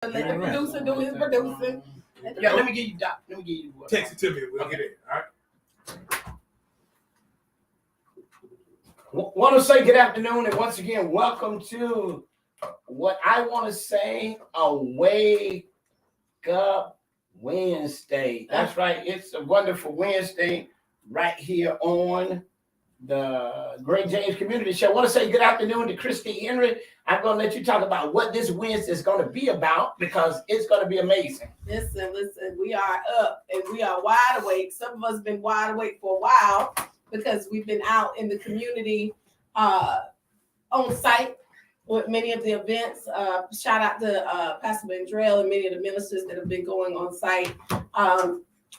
Let the producer do his producing. Yeah, let me give you Doc. Let me give you. Text it to me. We'll get it. All right. Want to say good afternoon, and once again, welcome to what I want to say a Wake Up Wednesday. That's right. It's a wonderful Wednesday right here on the Great James Community Show. I want to say good afternoon to Christy Henry. I'm going to let you talk about what this Wednesday is going to be about because it's going to be amazing. Listen, we are up and we are wide awake. Some of us have been wide awake for a while because we've been out in the community on site with many of the events. Shout out to Pastor Vendrell and many of the ministers that have been going on site,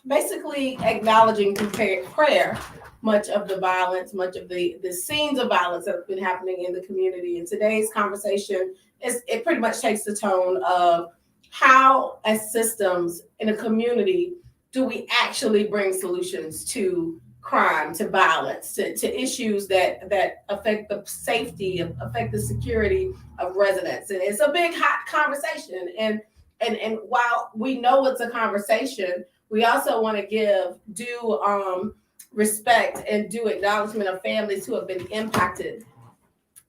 basically acknowledging through prayer much of the violence, much of the scenes of violence that have been happening in the community. And today's conversation it pretty much takes the tone of how, as systems in a community, do we actually bring solutions to crime, to violence, to issues that affect the safety, affect the security of residents. And it's a big, hot conversation. And while we know it's a conversation, we also want to give due respect and due acknowledgement of families who have been impacted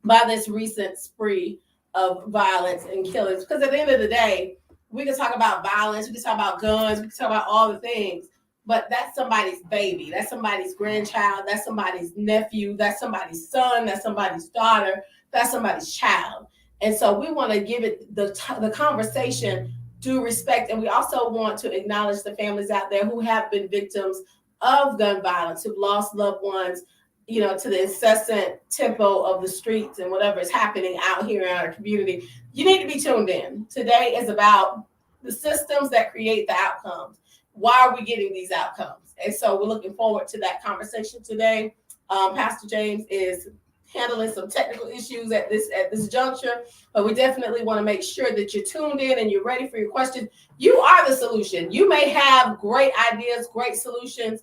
by this recent spree of violence and killings. Because at the end of the day, we can talk about violence, we can talk about guns, we can talk about all the things, but that's somebody's baby, that's somebody's grandchild, that's somebody's nephew, that's somebody's son, that's somebody's daughter, that's somebody's child. And so we want to give it the conversation due respect. And we also want to acknowledge the families out there who have been victims of gun violence, who've lost loved ones, to the incessant tempo of the streets and whatever is happening out here in our community. You need to be tuned in. Today is about the systems that create the outcomes. Why are we getting these outcomes? And so we're looking forward to that conversation today. Pastor James is handling some technical issues at this juncture, but we definitely want to make sure that you're tuned in and you're ready for your questions. You are the solution. You may have great ideas, great solutions,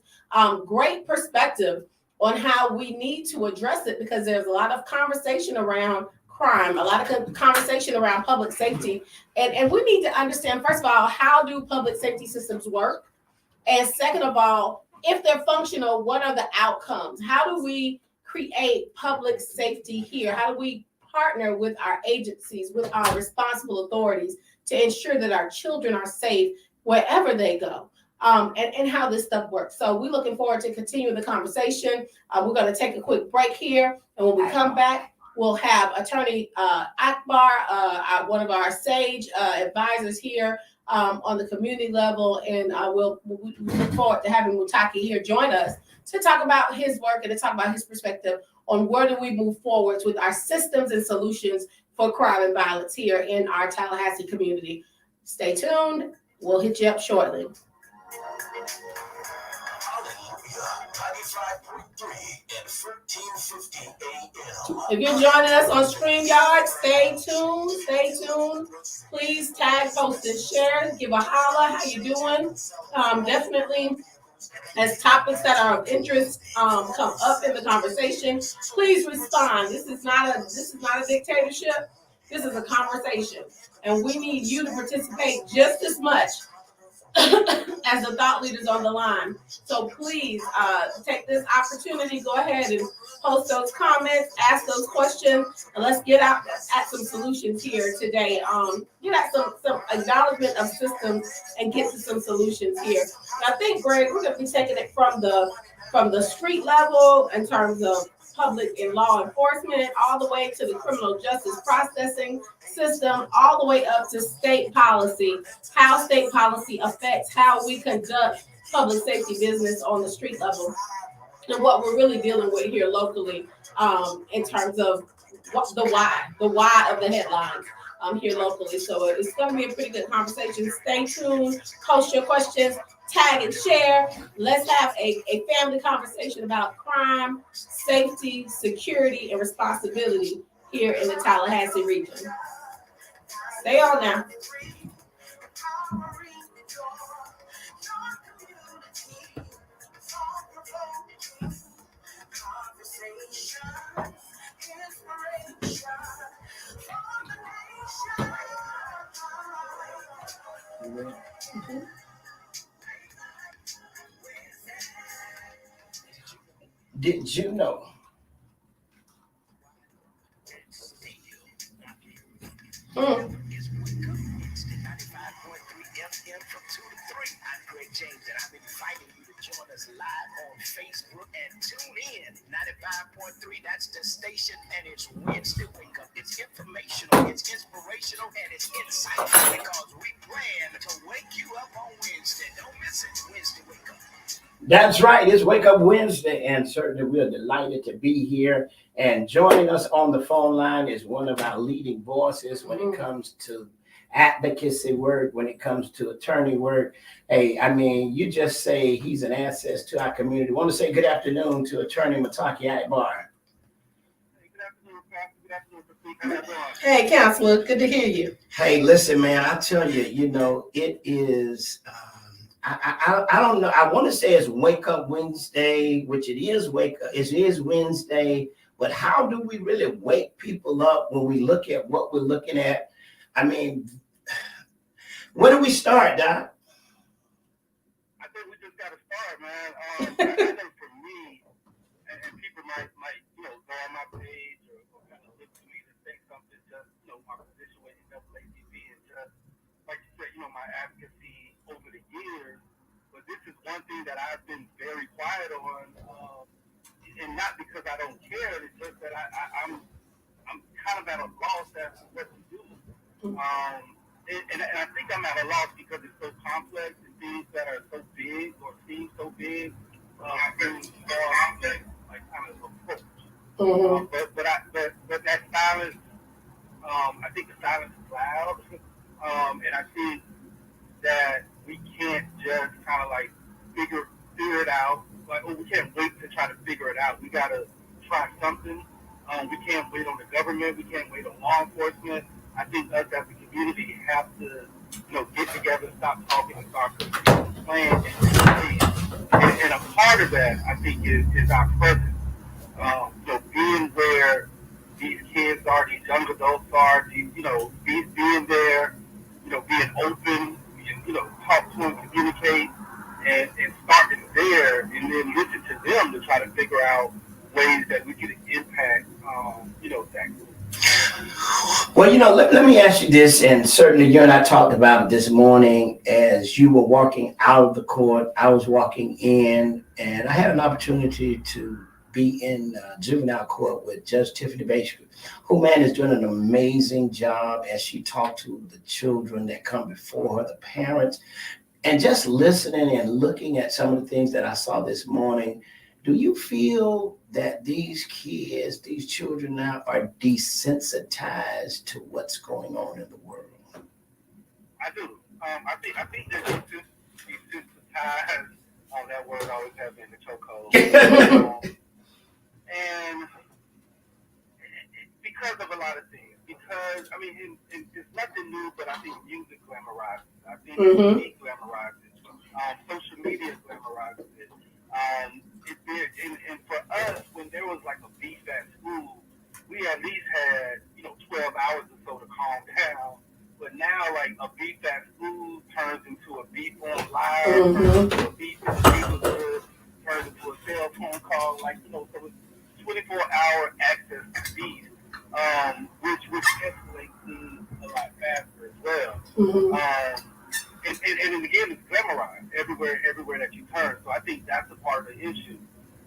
great perspective on how we need to address it, because there's a lot of conversation around crime, a lot of conversation around public safety. And we need to understand, first of all, how do public safety systems work? And second of all, if they're functional, what are the outcomes? How do we create public safety here? How do we partner with our agencies, with our responsible authorities to ensure that our children are safe wherever they go? And how this stuff works. So we're looking forward to continuing the conversation. We're going to take a quick break here. And when we come back, we'll have Attorney Akbar, one of our SAGE advisors here on the community level. And we look forward to having Mutaki here join us to talk about his work and to talk about his perspective on where do we move forwards with our systems and solutions for crime and violence here in our Tallahassee community. Stay tuned. We'll hit you up shortly. If you're joining us on StreamYard, stay tuned. Stay tuned. Please tag, post, and share. Give a holla. How you doing? Definitely, as topics that are of interest come up in the conversation, please respond. This is not a dictatorship. This is a conversation, and we need you to participate just as much as the thought leaders on the line. So please take this opportunity, go ahead and post those comments, ask those questions, and let's get out at some solutions here today. Get at some acknowledgement of systems and get to some solutions here. And I think, Greg, we're going to be taking it from the street level in terms of public and law enforcement, all the way to the criminal justice processing system, all the way up to state policy, how state policy affects how we conduct public safety business on the street level, and what we're really dealing with here locally in terms of the why of the headlines here locally. So it's going to be a pretty good conversation. Stay tuned, post your questions, tag and share. Let's have a family conversation about crime, safety, security, and responsibility here in the Tallahassee region. Stay on now. Did you know? Mm. From 2 to 3. I'm Greg James, and I'm inviting you to join us live on Facebook and tune in. 95.3, that's the station, and it's Wednesday Wake Up. It's informational, it's inspirational, and it's insightful because we plan to wake you up on Wednesday. Don't miss it. Wednesday Wake Up. That's right. It's Wake Up Wednesday, and certainly we're delighted to be here. And joining us on the phone line is one of our leading voices when it comes to advocacy work, when it comes to attorney work. Hey, I mean, you just say he's an asset to our community. I want to say good afternoon to Attorney Mataki Akbar. Good afternoon, Pastor. Good afternoon, How you doing? Hey, Counselor, good to hear you. Hey, listen, man, I tell you, it is, I don't know. I want to say it's Wake Up Wednesday, which it is it is Wednesday, but how do we really wake people up when we look at what we're looking at? I mean, where do we start, Doc? I think we just got to start, man. I think for me, and people might go on my page or kind of look to me to say something, just my position with NAACP and just like you said, my advocacy over the years. But this is one thing that I've been very quiet on, and not because I don't care. It's just that I'm kind of at a loss as to what to do. And I think I'm at a loss because it's so complex and things that are so big or seem so big, very small, like kind of approach. But that silence, I think the silence is loud, and I think that we can't just kind of like figure it out. Like, we can't wait to try to figure it out. We gotta try something. We can't wait on the government. We can't wait on law enforcement. I think us as a community have to, get together, stop talking, and start playing and a part of that, I think, is our presence. Being where these kids are, these young adults are, being there, being open, talk to them, communicate, and starting there, and then listen to them to try to figure out ways that we can impact, that group. Well, let me ask you this, and certainly you and I talked about it this morning as you were walking out of the court. I was walking in, and I had an opportunity to be in juvenile court with Judge Tiffany Bashford, who, man, is doing an amazing job as she talked to the children that come before her, the parents, and just listening and looking at some of the things that I saw this morning. Do you feel that these kids, these children now are desensitized to what's going on in the world? I do. I think they're desensitized. That word always has been the chokehold. And because of a lot of things. Because, it's nothing new, but I think music glamorizes it. I think TV glamorizes it. Social media glamorizes it. And for us, when there was like a beef at school, we at least had 12 hours or so to calm down. But now, like, a beef at school turns into a beef online, turns into a beef in the neighborhood, turns into a cell phone call. Like, so it's 24-hour access to beef, which escalates things a lot faster as well. And again, it's glamorized everywhere that you turn. So I think that's a part of the issue.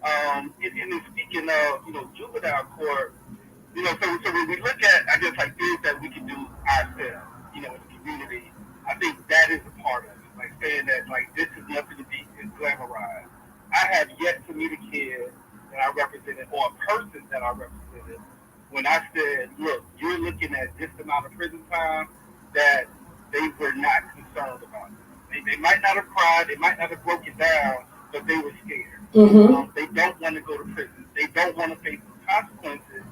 And then speaking of, juvenile court, so when we look at, I guess, like things that we can do ourselves, in the community, I think that is a part of it. Like saying that, like, this is nothing to be glamorized. I have yet to meet a kid that I represented or a person that I represented when I said, look, you're looking at this amount of prison time, that they were not concerned about it. They might not have cried, they might not have broken down, but they were scared. They don't want to go to prison. They don't want to face the consequences.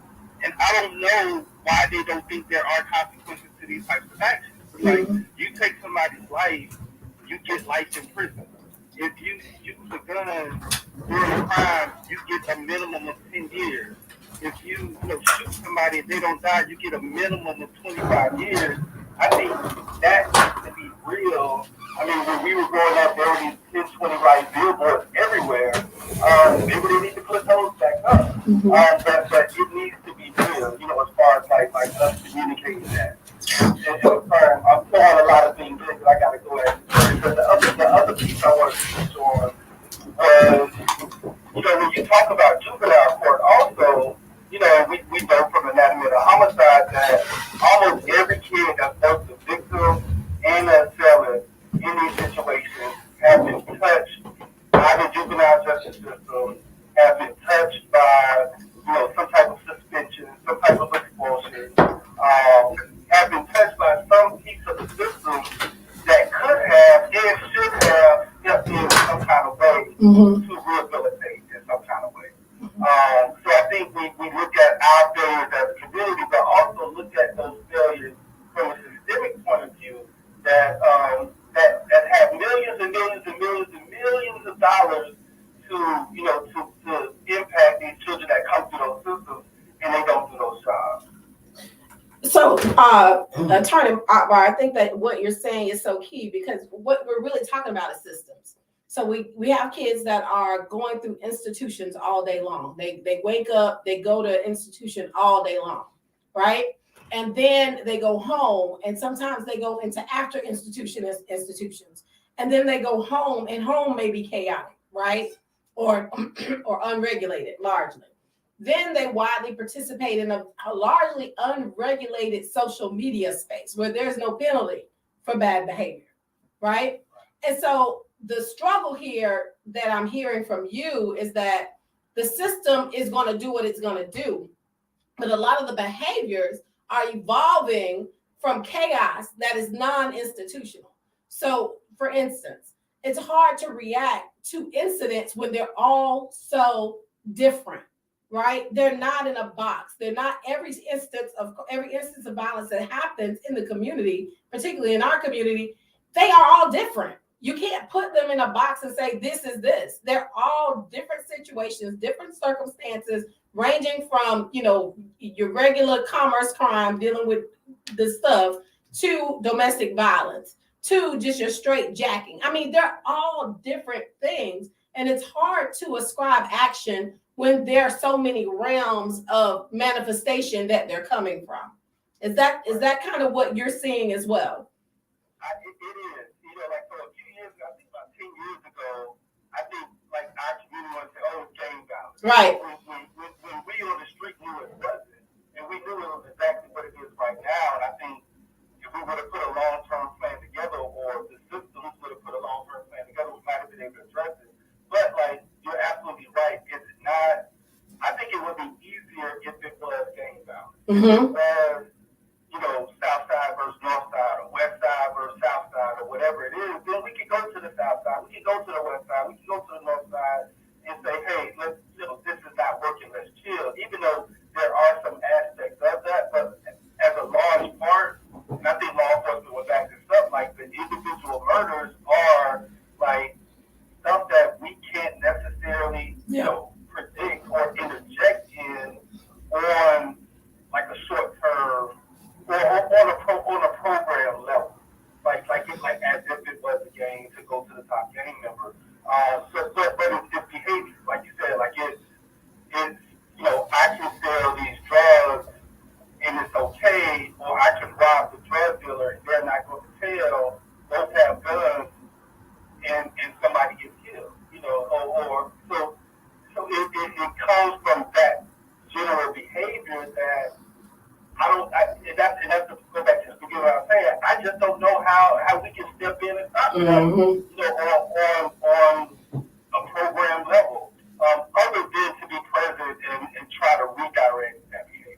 And I don't know why they don't think there are consequences to these types of actions. Like, you take somebody's life, you get life in prison. If you use a gun during a crime, you get a minimum of 10 years. If you shoot somebody and they don't die, you get a minimum of 25 years. I think that needs to be real it should have stepped in some kind of way Mm-hmm. to rehabilitate in some kind of way. So I think we look at our failures as a community, but also look at those failures from a systemic point of view that that have millions and millions and millions and millions of dollars to to impact these children that come through those systems and they don't do those jobs. So, Attorney Akbar, I think that what you're saying is so key because what we're really talking about is systems. So we have kids that are going through institutions all day long. They wake up, they go to institution all day long, right? And then they go home, and sometimes they go into after institutions, and then they go home, and home may be chaotic, right? Or unregulated largely. Then they widely participate in a largely unregulated social media space where there's no penalty for bad behavior, right? And so the struggle here that I'm hearing from you is that the system is going to do what it's going to do, but a lot of the behaviors are evolving from chaos that is non-institutional. So, for instance, it's hard to react to incidents when they're all so different. Right? They're not in a box. They're not every instance of violence that happens in the community, particularly in our community, they are all different. You can't put them in a box and say, this is this. They're all different situations, different circumstances, ranging from, your regular commerce crime dealing with the stuff to domestic violence, to just your straight jacking. I mean, they're all different things. And it's hard to ascribe action when there are so many realms of manifestation that they're coming from. Is that kind of what you're seeing as well? It is. Like for a few years ago, I think about 10 years ago, I think like our community would say, oh, it's gang violence. Right. When we on the street knew it wasn't, and we knew it was exactly what it is right now. And I think if we would have put a long-term plan together, or the systems would have put a long-term plan together, we might have been able to address it. But like, you're absolutely right. It's not. I think it would be easier if it was gang violence. Mm-hmm. As South Side versus North Side, or West Side versus South Side, or whatever it is. Then we can go to the South Side, we can go to the West Side, we can go to the North Side, and say, hey, let's. This is not working. Let's chill. Even though there are some aspects of that, but as a large part, and I think law enforcement will back this up. Like the individual murders are like stuff that we can't necessarily, predict or interject in on like a short term or on a program level, like as if it was a game to go to the top gang member. But it's behavior, like you said, like it's I can sell these drugs and it's okay, or I can rob the drug dealer and they're not going to tell. Both have guns and somebody gets killed, or so it comes from that general behavior that and that's to go back to the beginning of what I was saying. I just don't know how we can step in and stop that, on a program level, other than to be present and try to redirect that behavior.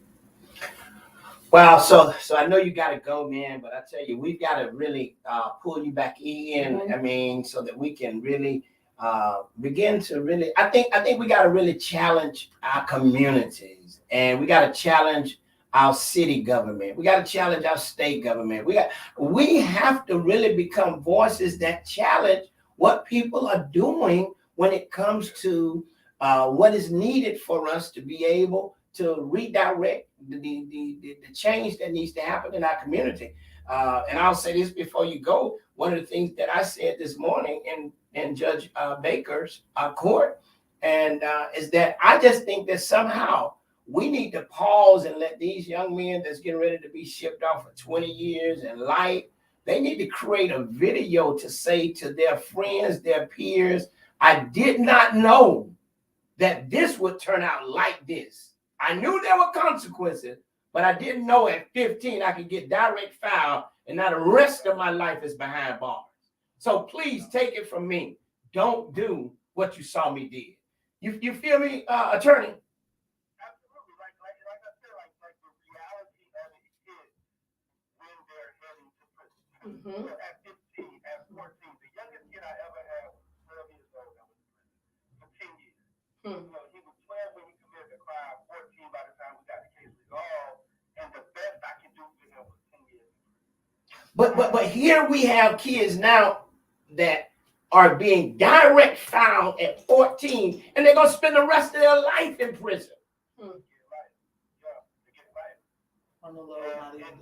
Wow, so I know you gotta go, man, but I tell you, we've got to really pull you back in. Mm-hmm. I mean, so that we can really begin to really. I think we got to really challenge our communities, and we got to challenge our city government. We got to challenge our state government. We have to really become voices that challenge what people are doing when it comes to what is needed for us to be able to redirect the change that needs to happen in our community. And I'll say this before you go. One of the things that I said this morning in Judge Baker's court, and is that I just think that somehow we need to pause and let these young men that's getting ready to be shipped off for 20 years and life, they need to create a video to say to their friends, their peers, I did not know that this would turn out like this. I knew there were consequences, but I didn't know at 15 I could get direct foul and now the rest of my life is behind bars. So please take it from me. Don't do what you saw me did. You feel me, attorney? Absolutely. Like I said, like the reality of it is when they're heading to prison. Mm-hmm. So at 15, at 14, the but here we have kids now that are being direct found at 14, and they're gonna spend the rest of their life in prison. And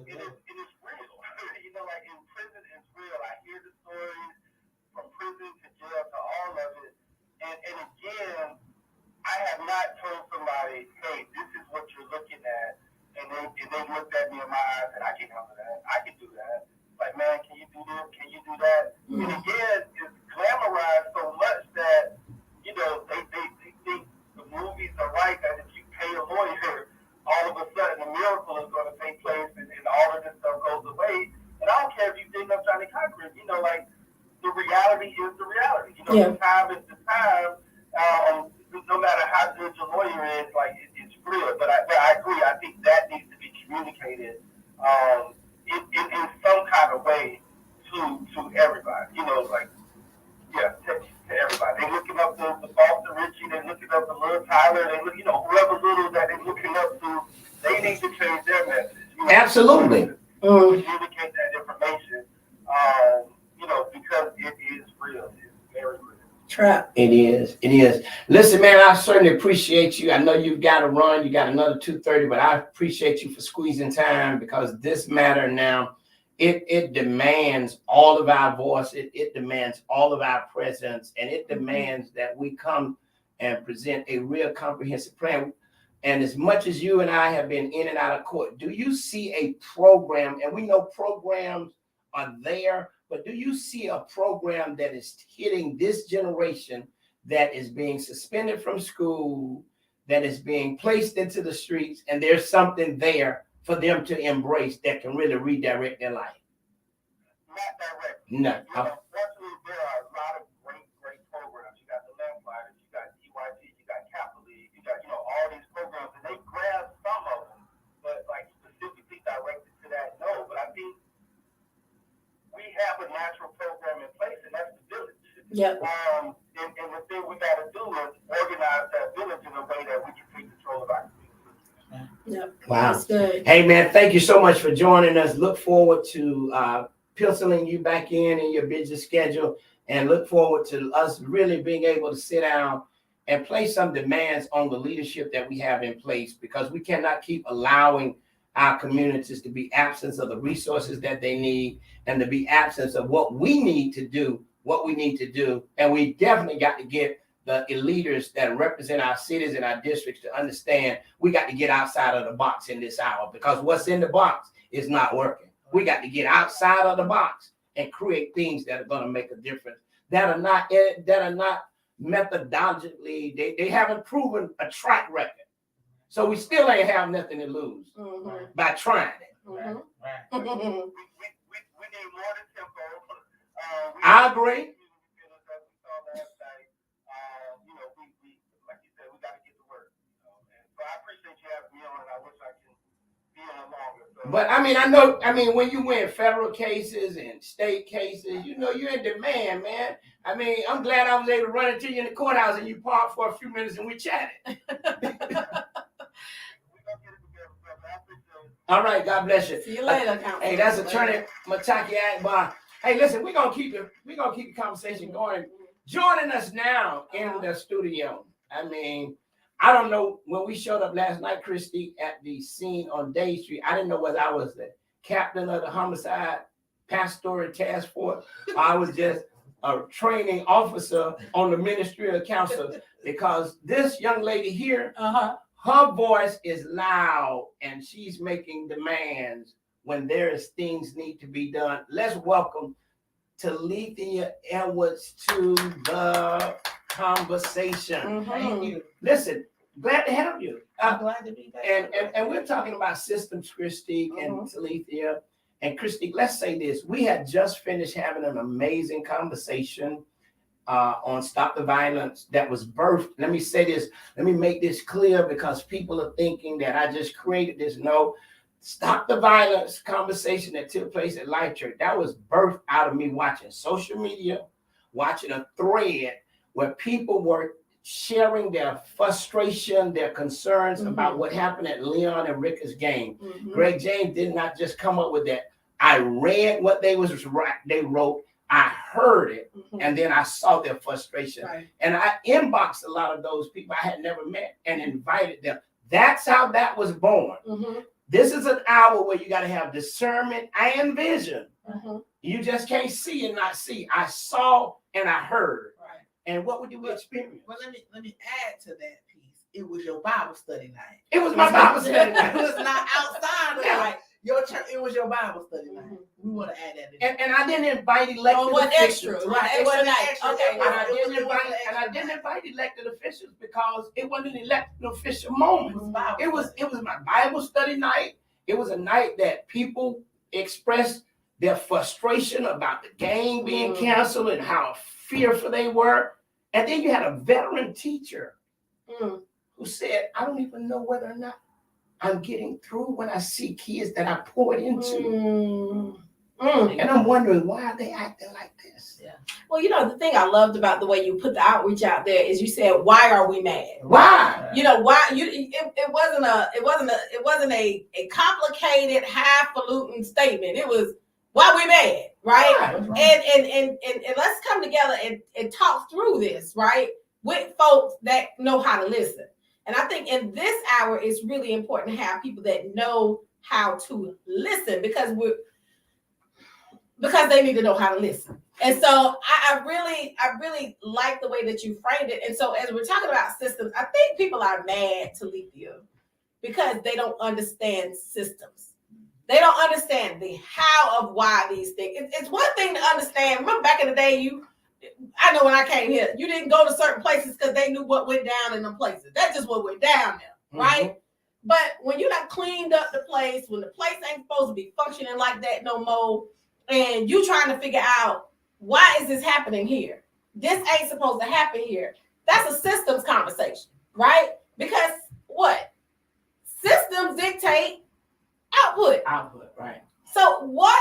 it is real. You know, like in prison, it's real. I hear the stories from prison to jail to all of it. And again, I have not told somebody, hey, this is what you're looking at. And they looked at me in my eyes and I can handle that. I can do that. Like, man, can you do this? Can you do that? And again, it's glamorized so much that, you know, they think the movies are right, that if you pay a lawyer, all of a sudden a miracle is going to take place and all of this stuff goes away. And I don't care if you think I'm trying to conquer it. You know, like, the reality is the reality. You know, the time is the time. No matter how good your lawyer is, like, it's real. But I agree. I think that needs to be communicated in some kind of way to everybody. You know, like, to everybody. They're looking up the Boston Richie. They're looking up the little Tyler. They look, you know, whoever little that they're looking up to. They need to change their message. You know, Absolutely. Communicate that information. You know, because it is real. It's very real. Trap. It is. It is. Listen, man, I certainly appreciate you. I know you've got to run. You got another 2:30, but I appreciate you for squeezing time, because this matter now, it demands all of our voice. It demands all of our presence, and it demands that we come and present a real comprehensive plan. And as much as you and I have been in and out of court, do you see a program? And we know programs are there, but do you see a program that is hitting this generation, that is being suspended from school, that is being placed into the streets, and there's something there for them to embrace that can really redirect their life? Not directly. No. You know, fortunately, there are a lot of great programs. You got the Lamplighters, you got EYT, you got Capital League, you got, you know, all these programs, and they grab some of them, but like specifically directed to that, no. But I think we have a natural program in place, and that's the village. Yep. And the thing we got to do is organize that village in a way that we can take control of our community. Yep. Wow. That's good. Hey, man, thank you so much for joining us. Look forward to penciling you back in your busy schedule, and look forward to us really being able to sit down and place some demands on the leadership that we have in place, because we cannot keep allowing our communities to be absent of the resources that they need, and to be absent of what we need to do. And we definitely got to get the leaders that represent our cities and our districts to understand we got to get outside of the box in this hour, because what's in the box is not working. We got to get outside of the box and create things that are going to make a difference, that are not methodologically, they haven't proven a track record. So we still ain't have nothing to lose by trying it. We need more than tempo. I agree. You know, we like you said, we got to get to work. So I appreciate you having me on, and I wish I could be on longer. So. But I mean, when you win federal cases and state cases, you know, you're in demand, man. I mean, I'm glad I was able to run into you in the courthouse and you parked for a few minutes and we chatted. All right, God bless you. See you later, Council. Hey, that's Attorney Mataki Akbar. Hey, listen, we're gonna keep the conversation going. Joining us now in the studio. I mean, I don't know, when we showed up last night, Christy, at the scene on Day Street, I didn't know whether I was the captain of the homicide pastoral task force, or I was just a training officer on the ministerial council, because this young lady here, her voice is loud and she's making demands when there is things need to be done. Let's welcome Talithia Edwards to the conversation. Thank you. Listen, glad to have you. I'm glad to be back. And we're talking about systems, Christy and Talithia. And Christy, let's say this. We had just finished having an amazing conversation on Stop the Violence that was birthed. Let me say this. Let me make this clear, because people are thinking that I just created this. No, Stop the Violence conversation that took place at Life Church, that was birthed out of me watching social media, watching a thread where people were sharing their frustration, their concerns about what happened at Leon and Ricker's game. Greg James did not just come up with that. I read what they wrote. I heard it, and then I saw their frustration. Right. And I inboxed a lot of those people I had never met and invited them. That's how that was born. This is an hour where you got to have discernment and vision. You just can't see and not see. I saw and I heard. Right. And what would you experience? Well, let me add to that piece. It was your Bible study night. It was my Bible study It night. was not outside of Yeah. like your church. It was your Bible study night. We want to add that in. And I didn't invite elected Oh, what officials. extra? Right, It wasn't extra. like, okay, It was- And I it didn't was invite, and I didn't invite elected officials because it wasn't an elected official moment. Bible It was study. my Bible study night. It was a night that people expressed their frustration about the game being canceled and how fearful they were. And then you had a veteran teacher who said, I don't even know whether or not I'm getting through when I see kids that I poured into. And I'm wondering, why are they acting like this? Well, you know, the thing I loved about the way you put the outreach out there is you said, "Why are we mad?" Why? You know why? It wasn't a complicated, highfalutin statement. It was why we mad, right? And let's come together and talk through this, right, with folks that know how to listen. And I think in this hour, it's really important to have people that know how to listen because they need to know how to listen. And so I really like the way that you framed it. And so as we're talking about systems, I think people are mad to Lethea because they don't understand systems. They don't understand the how of why these things. It's one thing to understand. Remember back in the day, I know when I came here, you didn't go to certain places because they knew what went down in them places. That's just what went down there, right? But when you done cleaned up the place, when the place ain't supposed to be functioning like that no more, and you trying to figure out why is this happening here? This ain't supposed to happen here. That's a systems conversation, right? Because what? Systems dictate output. Output, right. So what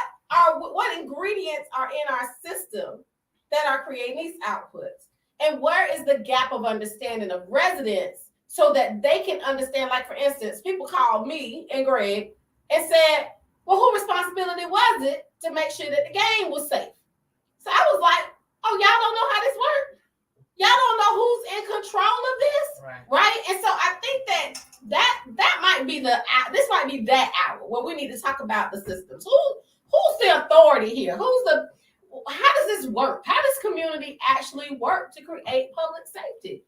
ingredients are in our system that are creating these outputs? And where is the gap of understanding of residents so that they can understand? Like, for instance, people called me and Greg and said, well, whose responsibility was it to make sure that the game was safe? So I was like, oh, y'all don't know how this works? Y'all don't know who's in control of this? Right? And so I think that might be this might be that hour where we need to talk about the systems. Who's the authority here? How does this work? How does community actually work to create public safety?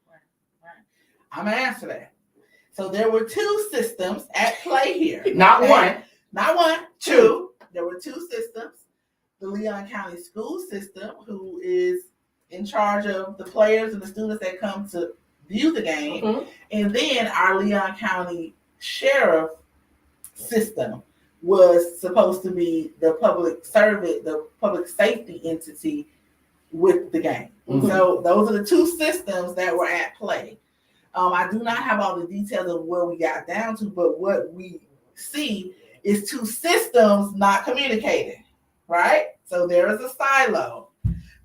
I'm gonna answer that. So there were two systems at play here. Not one. Not one, two. There were two systems. The Leon County school system, who is in charge of the players and the students that come to view the game, and then our Leon County sheriff system was supposed to be the public servant, the public safety entity with the game. So those are the two systems that were at play. I do not have all the details of where we got down to, but what we see is two systems not communicating, right? So there is a silo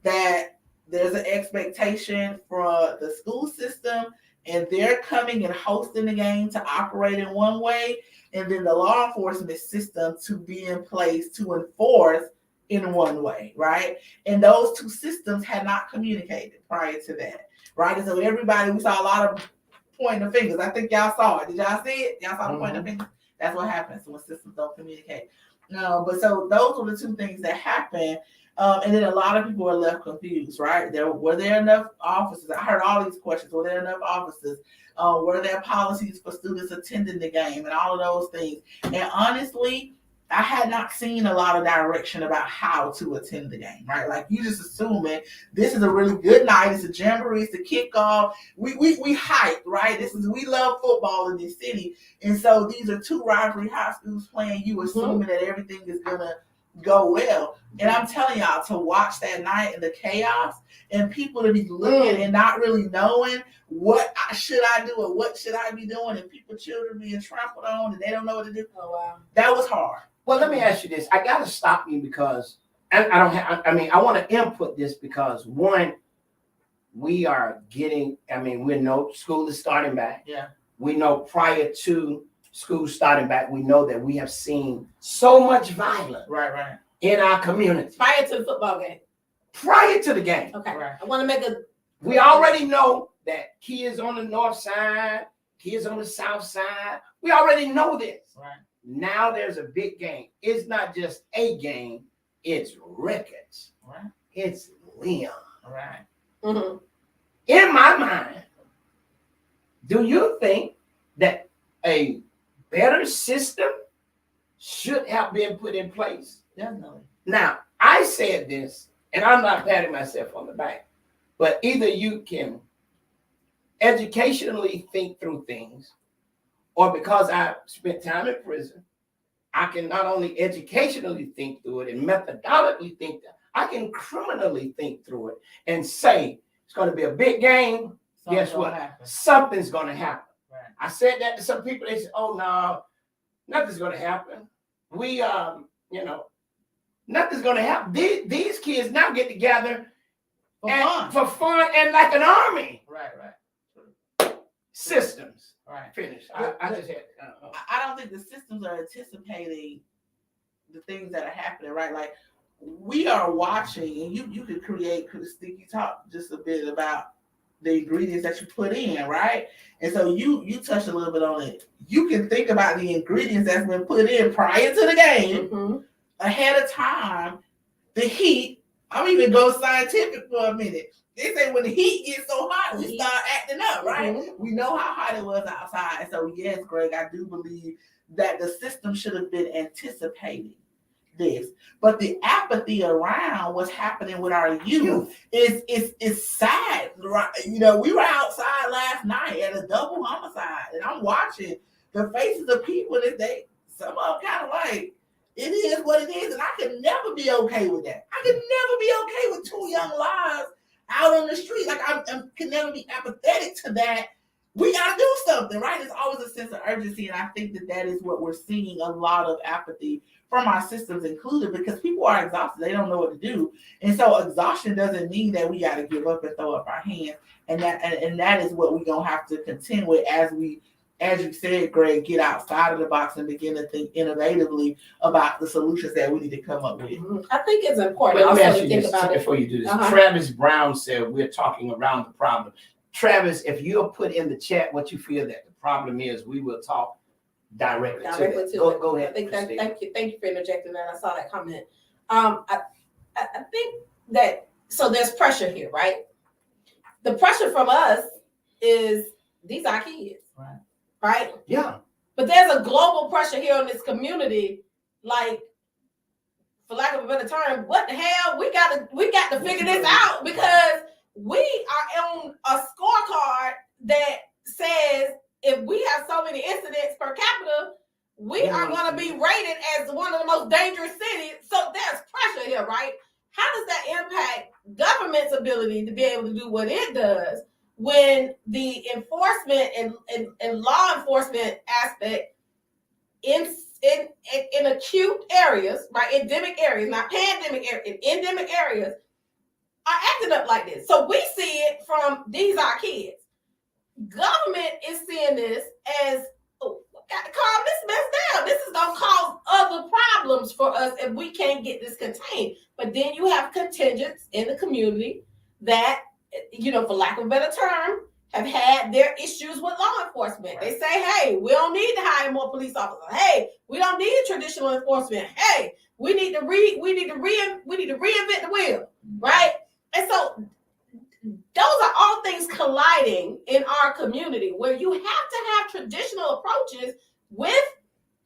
that there's an expectation for the school system, and they're coming and hosting the game to operate in one way, and then the law enforcement system to be in place to enforce in one way, right? And those two systems had not communicated prior to that, right? And so everybody, we saw a lot of pointing the fingers. I think y'all saw it. Did y'all see it? Y'all saw the pointing the fingers? That's what happens when systems don't communicate. But so those were the two things that happened. And then a lot of people are left confused, right? Were there enough officers? I heard all these questions. Were there enough officers? Were there policies for students attending the game and all of those things? And honestly, I had not seen a lot of direction about how to attend the game, right? Like, you just assuming this is a really good night. It's a jamboree. It's a kickoff. We hype, right? We love football in this city. And so these are two rivalry high schools playing. You assuming that everything is going to go well. And I'm telling y'all, to watch that night and the chaos and people to be looking and not really knowing what should I do or what should I be doing, and children being trampled on and they don't know what to do. Oh, wow. That was hard. Well, let me ask you this. I got to stop you because I want to input this because, one, we know school is starting back. Yeah. We know prior to school starting back, we know that we have seen so much violence Right. in our community Prior to the football game. prior to the game. Okay. Right. I want to make a. We already know that kids on the north side, kids on the south side, we already know this. Right. Now there's a big game. It's not just a game, it's Ricketts. Right. It's Leon. Right. Mhm. In my mind, do you think that a better system should have been put in place? Definitely. Now, I said this, and I'm not patting myself on the back, but either you can educationally think through things, or because I spent time in prison, I can not only educationally think through it and methodologically think that, I can criminally think through it and say it's going to be a big game. Guess Something what? gonna happen. Something's going to happen. Right. I said that to some people. They said, "Oh no, nothing's going to happen. We, nothing's going to happen. These kids now get together for fun and like an army." Right. Systems. Right. Finished. I just had. I don't think the systems are anticipating the things that are happening, right? Like we are watching, and you could create, Sticky talk just a bit about the ingredients that you put in, right? And so you touched a little bit on it. You can think about the ingredients that's been put in prior to the game, Mhm. ahead of time, the heat. I'm even go scientific for a minute. They say when the heat gets so hot, we start acting up, right? Mhm. We know how hot it was outside. So yes, Greg, I do believe that the system should have been anticipating this. But the apathy around what's happening with our youth is sad. Right? You know, we were outside last night at a double homicide, and I'm watching the faces of people that some of them kind of like, it is what it is, and I could never be okay with that. I could never be okay with 2 young lives out on the street. Like I can never be apathetic to that. We gotta do something, right? There's always a sense of urgency, and I think that is what we're seeing, a lot of apathy from our systems included, because people are exhausted. They don't know what to do, and so exhaustion doesn't mean that we got to give up and throw up our hands. And that is what we're gonna have to contend with as we, as you said, Greg, get outside of the box and begin to think innovatively about the solutions that we need to come up with. Mhm. I think it's important But let me also ask to you think this about it. before you do this. Uh-huh. Travis Brown said we're talking around the problem. Travis, if you'll put in the chat what you feel that the problem is, we will talk directly to it. Go ahead. I think Christine. thank you for interjecting that. I saw that comment. I think that, so there's pressure here, right? The pressure from us is these are kids, right? Yeah. But there's a global pressure here on this community, like, for lack of a better term, what the hell? We got to figure this out, because we are on a scorecard that says if we have so many incidents per capita, we are going to be rated as one of the most dangerous cities. So there's pressure here, right? How does that impact government's ability to be able to do what it does when the enforcement and law enforcement aspect in acute areas, right? Endemic areas, not pandemic areas, in endemic areas are acting up like this. So we see it from these are kids. Government is seeing this as, oh, we got to calm this mess down. This is going to cause other problems for us if we can't get this contained. But then you have contingents in the community that, you know, for lack of a better term, have had their issues with law enforcement. They say, hey, we don't need to hire more police officers. Hey, we don't need traditional enforcement. Hey, we need to reinvent the wheel, right? And so those are all things colliding in our community, where you have to have traditional approaches with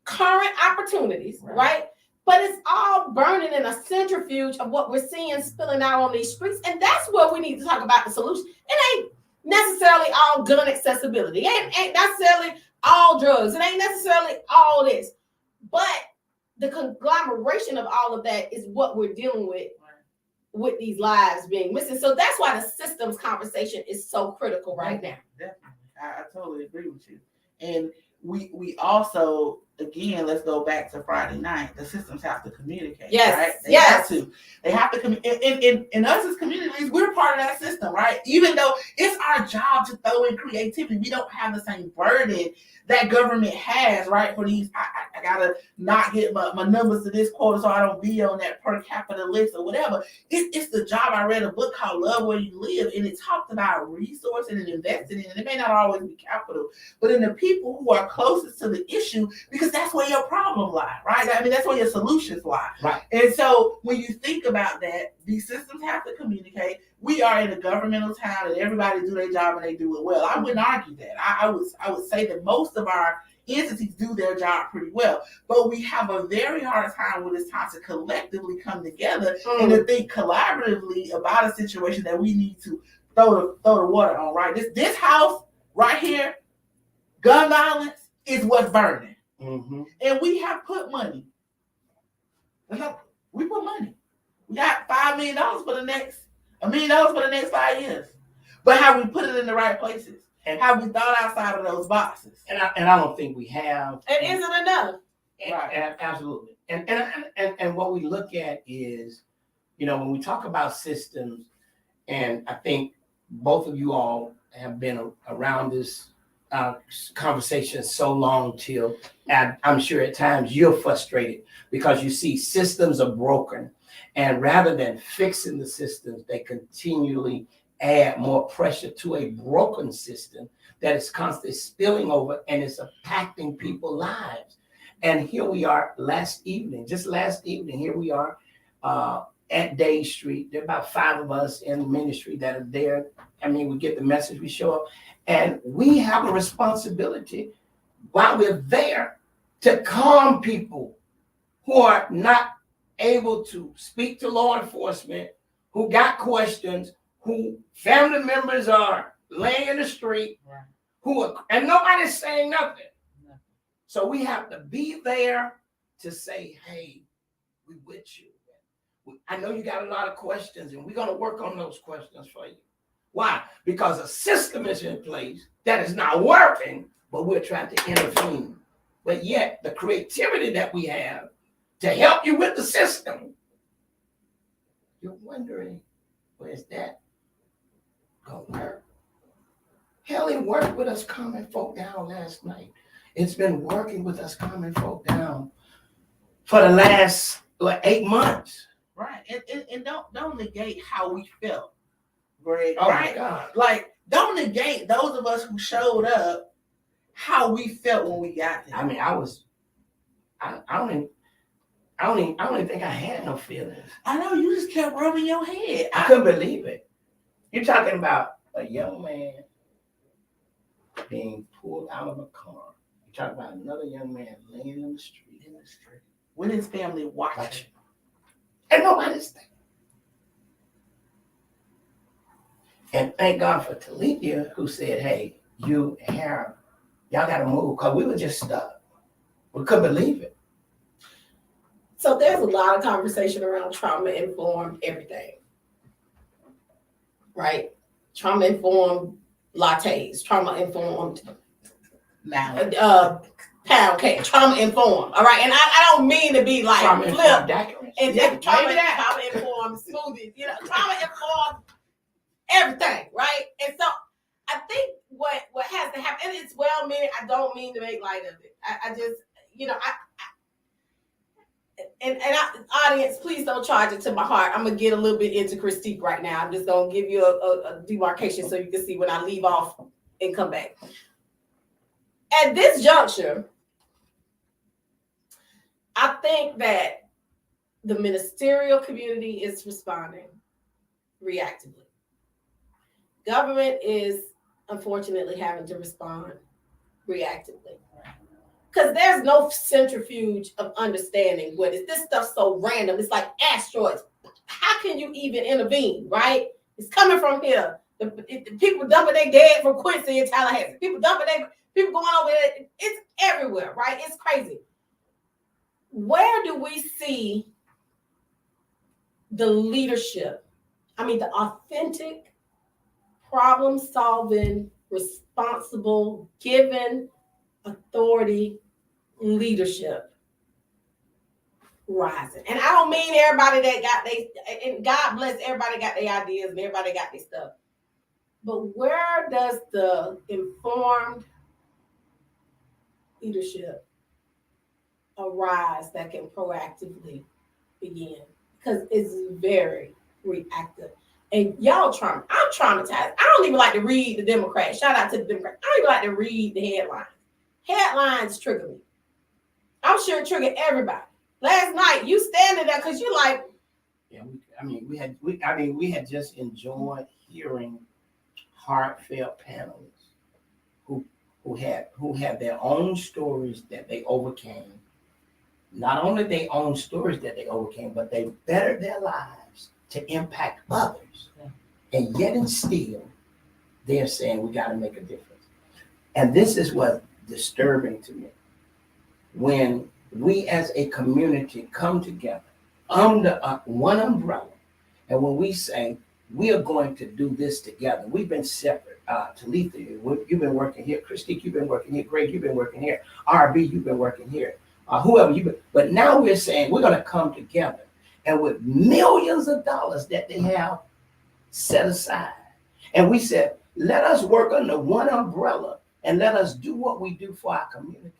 current opportunities, right? But it's all burning in a centrifuge of what we're seeing spilling out on these streets. And that's where we need to talk about the solution. It ain't necessarily all gun accessibility. It ain't necessarily all drugs. It ain't necessarily all this. But the conglomeration of all of that is what we're dealing with these lives being missing. So that's why the systems conversation is so critical right now. Definitely. I totally agree with you. And we also, again, let's go back to Friday night. The systems have to communicate. Yes, Right? They yes. have to. They have to communicate. In us as communities, we're part of that system, right? Even though it's our job to throw in creativity, we don't have the same burden that government has, right? For these, I gotta not get my numbers to this quota so I don't be on that per capita list or whatever. It's the job. I read a book called Love Where You Live, and it talked about resourcing and investing in, and it may not always be capital, but in the people who are closest to the issue, because that's where your problem lies, right? I mean, that's where your solutions lie. Right. And so when you think about that, these systems have to communicate. We are in a governmental town, and everybody do their job and they do it well. I wouldn't argue that. I would say that most of our entities do their job pretty well, but we have a very hard time when it's time to collectively come together and to think collaboratively about a situation that we need to throw the water on. Right, this house right here, gun violence is what's burning, and we have put money. We put money. We got $5 million for the next $1 million for the next 5 years, but have we put it in the right places? And have we thought outside of those boxes? And I don't think we have. It isn't enough. Right. Absolutely. And what we look at is, when we talk about systems, and I think both of you all have been around this conversation so long till I'm sure at times you're frustrated because you see systems are broken, and rather than fixing the systems, they continually add more pressure to a broken system that is constantly spilling over and it's impacting people's lives. And here we are just last evening, here we are at Day Street. There are about 5 of us in ministry that are there. I mean, we get the message, we show up, and we have a responsibility while we're there to calm people who are not able to speak to law enforcement, who got questions, who family members are laying in the street, right, and nobody's saying nothing. So we have to be there to say, hey, we with you. I know you got a lot of questions, and we're going to work on those questions for you. Why? Because a system is in place that is not working, but we're trying to intervene. But yet, the creativity that we have to help you with the system, you're wondering, where's that going to work? Hell, it worked with us calming folk down last night. It's been working with us calming folk down for the last 8 months. Right. And don't negate how we felt, Greg. Oh right? My God. Like, don't negate those of us who showed up, how we felt when we got there. I mean, I don't even think I had no feelings. I know, you just kept rubbing your head. I couldn't believe it. You're talking about a young man being pulled out of a car. You're talking about another young man laying in the street. With his family watching. And nobody's there. And thank God for Talithia, who said, hey, y'all got to move, because we were just stuck. We couldn't believe it. So there's a lot of conversation around trauma-informed everything, right? Trauma-informed lattes, trauma-informed pound cake, trauma-informed, all right? And I don't mean to be like flip and trauma-informed smoothies, trauma-informed everything, right? And so I think what has to happen, and it's well-meaning, I don't mean to make light of it. I just, audience, please don't charge it to my heart. I'm gonna get a little bit into critique right now. I'm just gonna give you a demarcation so you can see when I leave off and come back. At this juncture, I think that the ministerial community is responding reactively. Government is unfortunately having to respond reactively. Because there's no centrifuge of understanding what is this stuff so random. It's like asteroids. How can you even intervene, right? It's coming from here. The people dumping their dead from Quincy and Tallahassee. People going over there. It's everywhere, right? It's crazy. Where do we see the leadership? I mean, the authentic, problem-solving, responsible, given authority leadership rising. And I don't mean everybody that got and God bless everybody got their ideas and everybody got their stuff. But where does the informed leadership arise that can proactively begin? Because it's very reactive. And I'm traumatized. I don't even like to read the Democrats. Shout out to the Democrats. I don't even like to read the headlines. Headlines trigger me. I'm sure it triggered everybody. Last night, you standing there because you like. Yeah, we had just enjoyed hearing heartfelt panelists who had their own stories that they overcame. Not only their own stories that they overcame, but they bettered their lives to impact others. Yeah. And yet and still, they're saying we got to make a difference. And this is what's disturbing to me. When we as a community come together under one umbrella, and when we say we are going to do this together, we've been separate. Talitha, you've been working here. Christique, you've been working here. Greg, you've been working here. RB, you've been working here. Whoever you've been. But now we're saying we're going to come together, and with millions of dollars that they have set aside, and we said, let us work under one umbrella and let us do what we do for our community.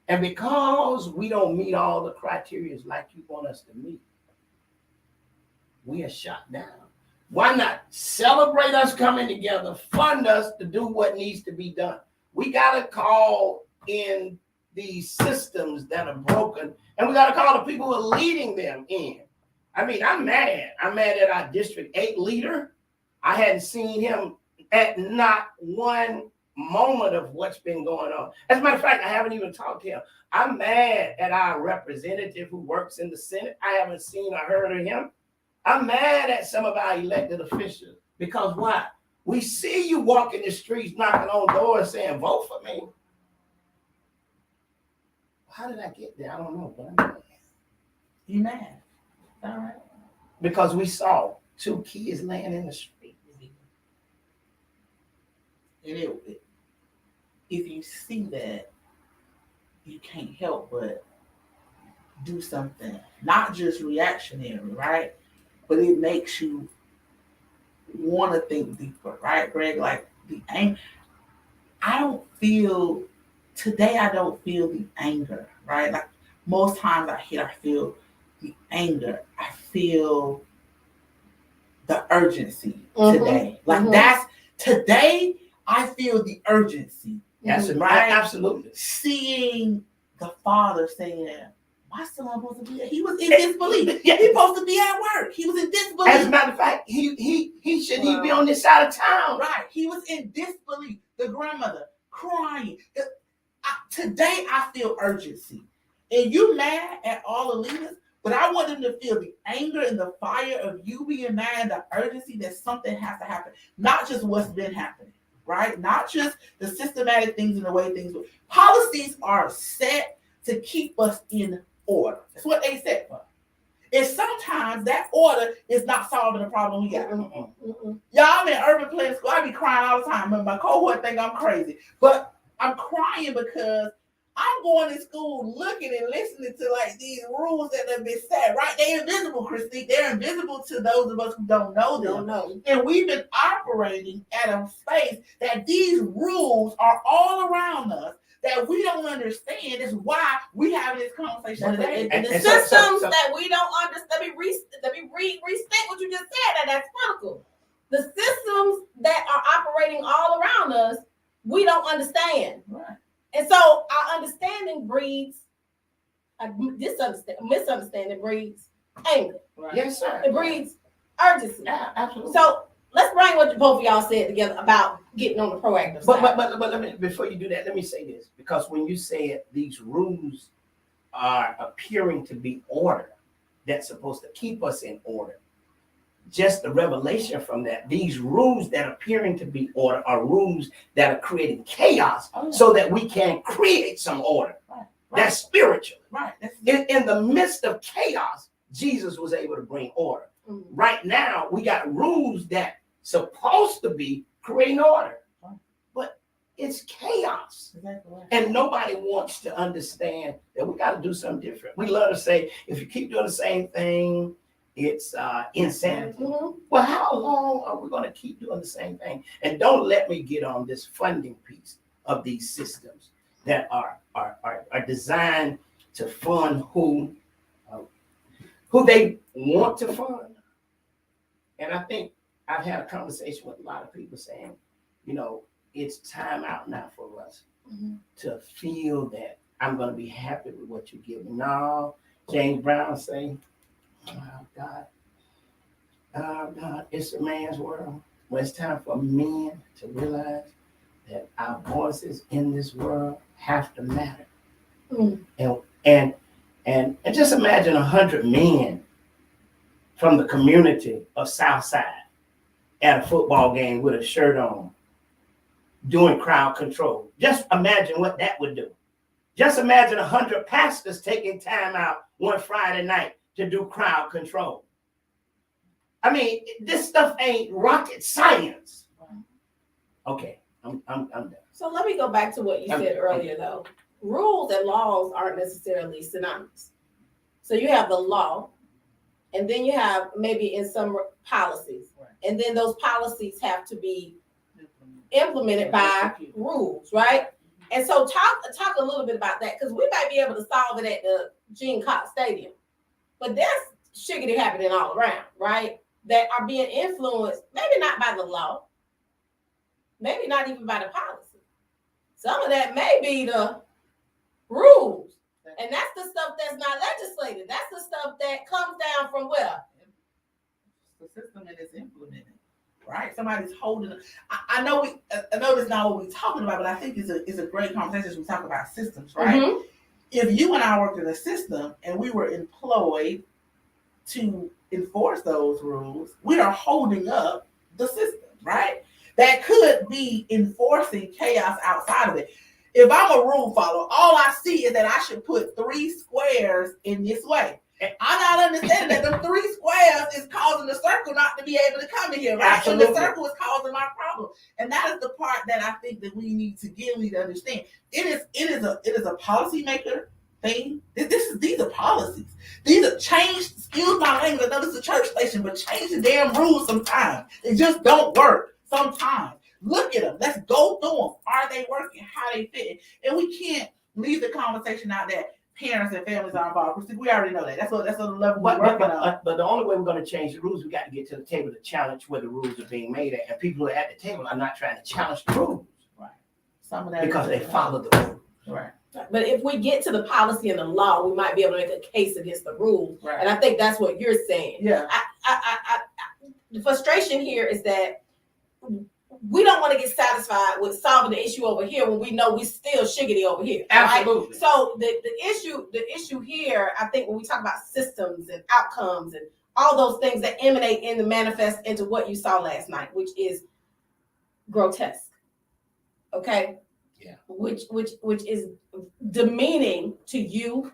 And because we don't meet all the criteria like you want us to meet, we are shot down. Why not celebrate us coming together, fund us to do what needs to be done? We got to call in these systems that are broken, and we got to call the people who are leading them in. I mean, I'm mad. I'm mad at our District 8 leader. I hadn't seen him at not one moment of what's been going on. As a matter of fact, I haven't even talked to him. I'm mad at our representative who works in the Senate. I haven't seen or heard of him. I'm mad at some of our elected officials because why? We see you walking the streets, knocking on doors saying, vote for me. How did I get there? I don't know, but I'm mad. You mad? All right. Because we saw 2 kids laying in the street. And if you see that, you can't help but do something, not just reactionary, right? But it makes you want to think deeper, right, Greg? Like the anger. I don't feel the anger, right? Like most times I feel the anger. I feel the urgency today. Like that's today. I feel the urgency. Yes, right? Absolutely. Seeing the father saying, my son supposed to be he was in disbelief. Yeah, he's supposed to be at work. He was in disbelief. As a matter of fact, he shouldn't even be on this side of town. Right. He was in disbelief. The grandmother crying. Today I feel urgency. And you mad at all the leaders, but I want them to feel the anger and the fire of you being mad and the urgency that something has to happen. Not just what's been happening. Right? Not just the systematic things and the way things work. Policies are set to keep us in order. That's what they set for. And sometimes that order is not solving the problem we got. Y'all, I'm in urban planning school. I be crying all the time. And my cohort think I'm crazy. But I'm crying because I'm going to school looking and listening to like these rules that have been set, right? They're invisible, Christine. They're invisible to those of us who don't know them. And we've been operating at a space that these rules are all around us that we don't understand. Is why we having this conversation today. And the systems that we don't understand. Let me restate what you just said, and that's critical. The systems that are operating all around us, we don't understand. Right. And so our understanding breeds misunderstanding breeds anger. Right. Yes, sir. It breeds urgency. Yeah, absolutely. So let's bring what both of y'all said together about getting on the proactive side. But let me, before you do that, let me say this. Because when you said these rules are appearing to be order, that's supposed to keep us in order. Just the revelation from that, these rules that are appearing to be order are rules that are creating chaos so that we can create some order. Right. That's spiritual. Right. In the midst of chaos, Jesus was able to bring order. Mm-hmm. Right now, we got rules that supposed to be creating order. But it's chaos. Exactly right. And nobody wants to understand that we got to do something different. We love to say, if you keep doing the same thing, it's insanity. Mhm. Well, how long are we going to keep doing the same thing? And don't let me get on this funding piece of these systems that are designed to fund who they want to fund. And I think I've had a conversation with a lot of people saying, you know, it's time out now for us to feel that I'm going to be happy with what you give me. No, James Brown say, oh God, it's a man's world. Well, it's time for men to realize that our voices in this world have to matter. And just imagine 100 men from the community of Southside at a football game with a shirt on, doing crowd control. Just imagine what that would do. Just imagine 100 pastors taking time out one Friday night to do crowd control. I mean, this stuff ain't rocket science. Okay, I'm done. So let me go back to what you said earlier, though. Rules and laws aren't necessarily synonymous. So you have the law, and then you have maybe in some policies, and then those policies have to be implemented by rules, right? And so talk a little bit about that, because we might be able to solve it at the Gene Cox Stadium, but there's shiggity happening all around, right? That are being influenced, maybe not by the law, maybe not even by the policy. Some of that may be the rules. And that's the stuff that's not legislated. That's the stuff that comes down from where? The system that is implemented, right? Somebody's holding. I know that's not what we're talking about, but I think it's a great conversation as we talk about systems, right? Mm-hmm. If you and I worked in a system and we were employed to enforce those rules, we are holding up the system, right? That could be enforcing chaos outside of it. If I'm a rule follower, all I see is that I should put 3 squares in this way. And I'm not understanding that the 3 squares is causing the circle not to be able to come in here, right? Absolutely. And the circle is causing my problem. And that is the part that I think that we need to understand. It is a policymaker thing. These are policies. These are changed, excuse my language, I know this is a church station, but change the damn rules sometimes. They just don't work sometimes. Look at them. Let's go through them. Are they working? How they fit? And we can't leave the conversation out that parents and families are involved. Because we already know that. That's the level we're working on. But the only way we're going to change the rules, we got to get to the table to challenge where the rules are being made at. And people who are at the table are not trying to challenge the rules. Right. Some of that because they follow the rules. Right. But if we get to the policy and the law, we might be able to make a case against the rules. Right. And I think that's what you're saying. Yeah. The frustration here is that we don't want to get satisfied with solving the issue over here when we know we still shiggity over here. Absolutely. Right? So the issue here, I think, when we talk about systems and outcomes and all those things that emanate in the manifest into what you saw last night, which is grotesque. Okay? Yeah. Which is demeaning to you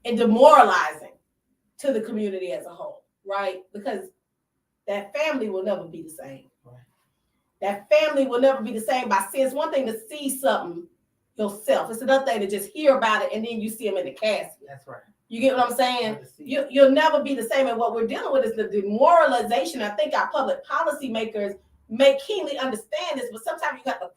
and demoralizing to the community as a whole, right? Because that family will never be the same. Right. That family will never be the same. By seeing, it's one thing to see something yourself. It's another thing to just hear about it and then you see them in the casket. That's right. You get what I'm saying? You'll never be the same. And what we're dealing with is the demoralization. I think our public policy makers may keenly understand this, but sometimes you have to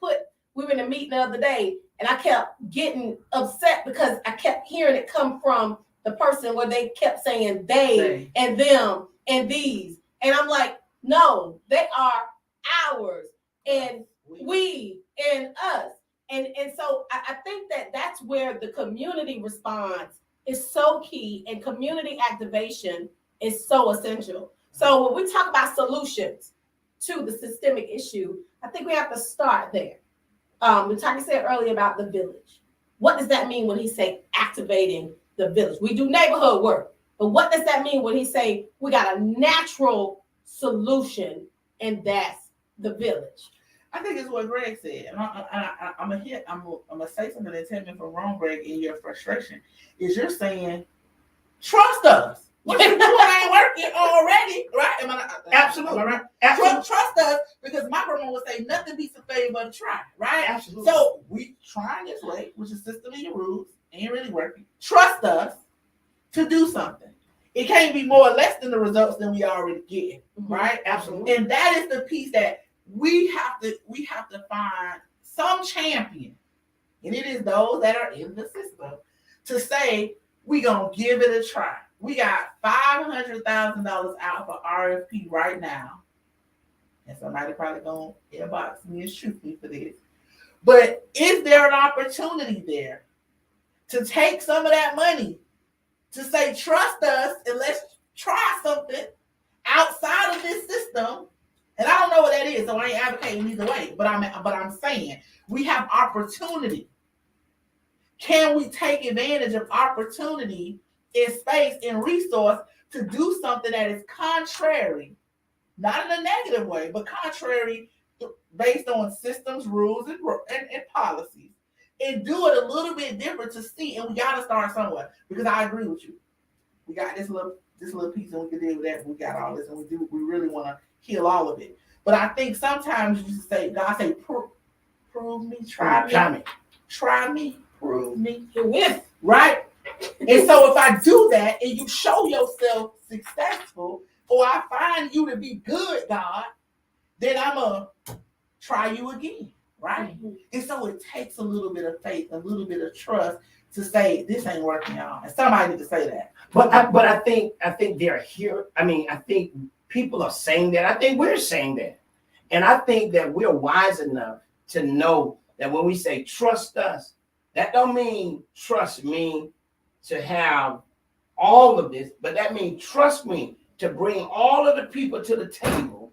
we were in a meeting the other day and I kept getting upset because I kept hearing it come from the person where they kept saying they and them and these. And I'm like, no, they are ours and we and us. And so I think that's where the community response is so key, and community activation is so essential. So when we talk about solutions to the systemic issue, I think we have to start there. Taki said earlier about the village. What does that mean when he say activating the village? We do neighborhood work, but what does that mean when he say we got a natural solution, and that's the village? I think it's what Greg said, and I'm gonna say something and tell me if I'm wrong, Greg. In your frustration, is you're saying trust us. What you doing ain't working already, right? Am I not? Absolutely. Am I right? Absolutely. Trust us, because my grandma would say nothing beats a favor but a try, right? Absolutely. So we trying this way, which is system and your rules, ain't really working. Trust us to do something. It can't be more or less than the results than we already getting, right? Absolutely. And that is the piece that we have to find some champion, and it is those that are in the system, to say we gonna give it a try. We got $500,000 out for RFP right now, and somebody probably gonna inbox me and shoot me for this. But is there an opportunity there to take some of that money to say trust us and let's try something outside of this system? And I don't know what that is, so I ain't advocating either way. But I'm saying we have opportunity. Can we take advantage of opportunity in space and resource to do something that is contrary, not in a negative way, but contrary based on systems, rules, and policies, and do it a little bit different to see? And we got to start somewhere, because I agree with you. We got this little piece, and we can deal with that. We got all this, and we really want to heal all of it. But I think sometimes you say, God say, prove me, try me, prove me, right? And so if I do that and you show yourself successful, or I find you to be good, God, then I'm going to try you again, right? Mm-hmm. And so it takes a little bit of faith, a little bit of trust to say, this ain't working out. And somebody need to say that. But I think they're here. I mean, I think people are saying that. I think we're saying that. And I think that we're wise enough to know that when we say trust us, that don't mean trust me to have all of this, but that means trust me to bring all of the people to the table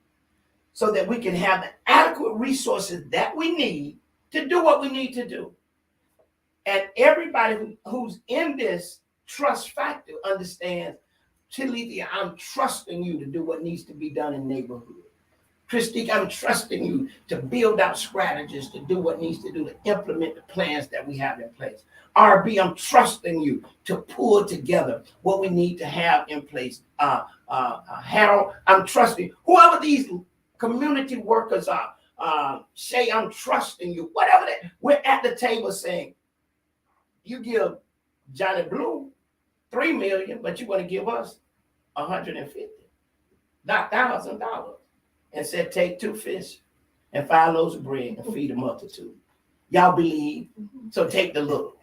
so that we can have the adequate resources that we need to do what we need to do. And everybody who's in this trust factor understands, Talithia, I'm trusting you to do what needs to be done in neighborhood. Christique, I'm trusting you to build out strategies to do what needs to do to implement the plans that we have in place. RB, I'm trusting you to pull together what we need to have in place. Harold, I'm trusting you. Whoever these community workers are, Shay, I'm trusting you. Whatever that, we're at the table saying, you give Johnny Blue $3 million, but you want to give us $150, not $1,000, and said, take 2 fish and 5 loaves of bread and feed a multitude. Y'all believe? So take the little.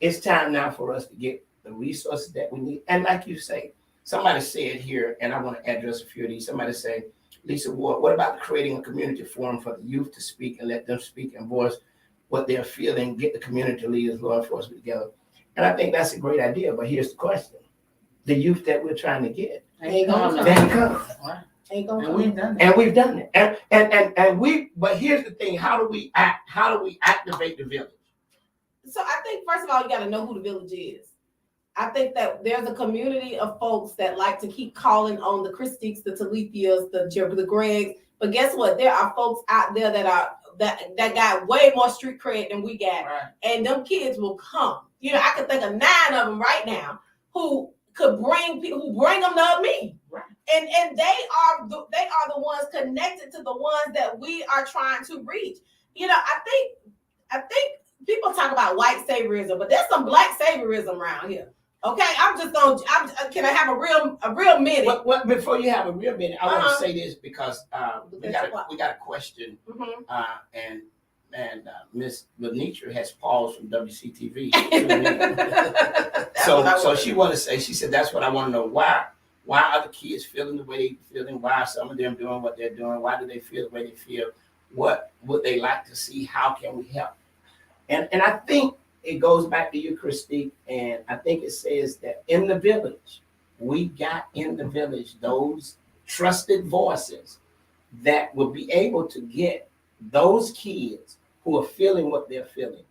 It's time now for us to get the resources that we need. And like you say, somebody said here, and I want to address a few of these. Somebody say, Lisa Ward, what about creating a community forum for the youth to speak and let them speak and voice what they're feeling, get the community leaders, law enforcement together? And I think that's a great idea, but here's the question. The youth that we're trying to get, Ain't gonna they ain't come. Ain't gonna come. We've done that. And we've done it. And we, but here's the thing, how do we activate the village? So I think, first of all, you got to know who the village is. I think that there's a community of folks that like to keep calling on the Christiques, the Talithias, the Gregs. But guess what? There are folks out there that got way more street cred than we got. Right. And them kids will come. You know, I can think of 9 of them right now who could bring people, who bring them to me. Right. And they are the ones connected to the ones that we are trying to reach. You know, I think people talk about white saviorism, but there's some black saviorism around here. Okay, can I have a real minute? Well, before you have a real minute, I want to say this because we got a question, and Miss Lenitra has paused from WCTV. so she want to say, she said, that's what I want to know. Why are the kids feeling the way they're feeling? Why are some of them doing what they're doing? Why do they feel the way they feel? What would they like to see? How can we help? And I think it goes back to you, Christique, and I think it says that in the village, we got in the village those trusted voices that will be able to get those kids who are feeling what they're feeling.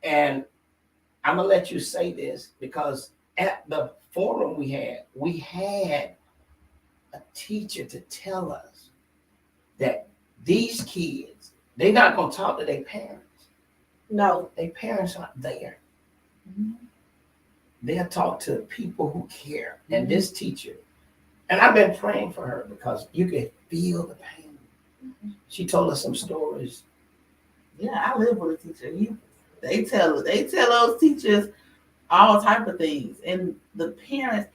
And I'm gonna let you say this because at the forum we had a teacher to tell us that these kids, they're not gonna talk to their parents. No, their parents aren't there. Mm-hmm. they'll talk to people who care. And this teacher, and I've been praying for her because you can feel the pain. She told us some stories. Yeah, I live with a teacher. They tell those teachers all type of things, and the parents.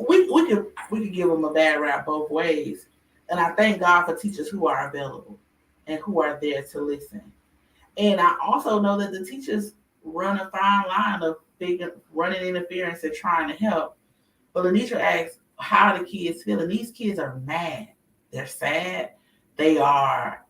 We could give them a bad rap both ways, and I thank God for teachers who are available and who are there to listen. And I also know that the teachers run a fine line of running interference and trying to help. But Anitra asks, how are the kids feeling? These kids are mad. They're sad. They are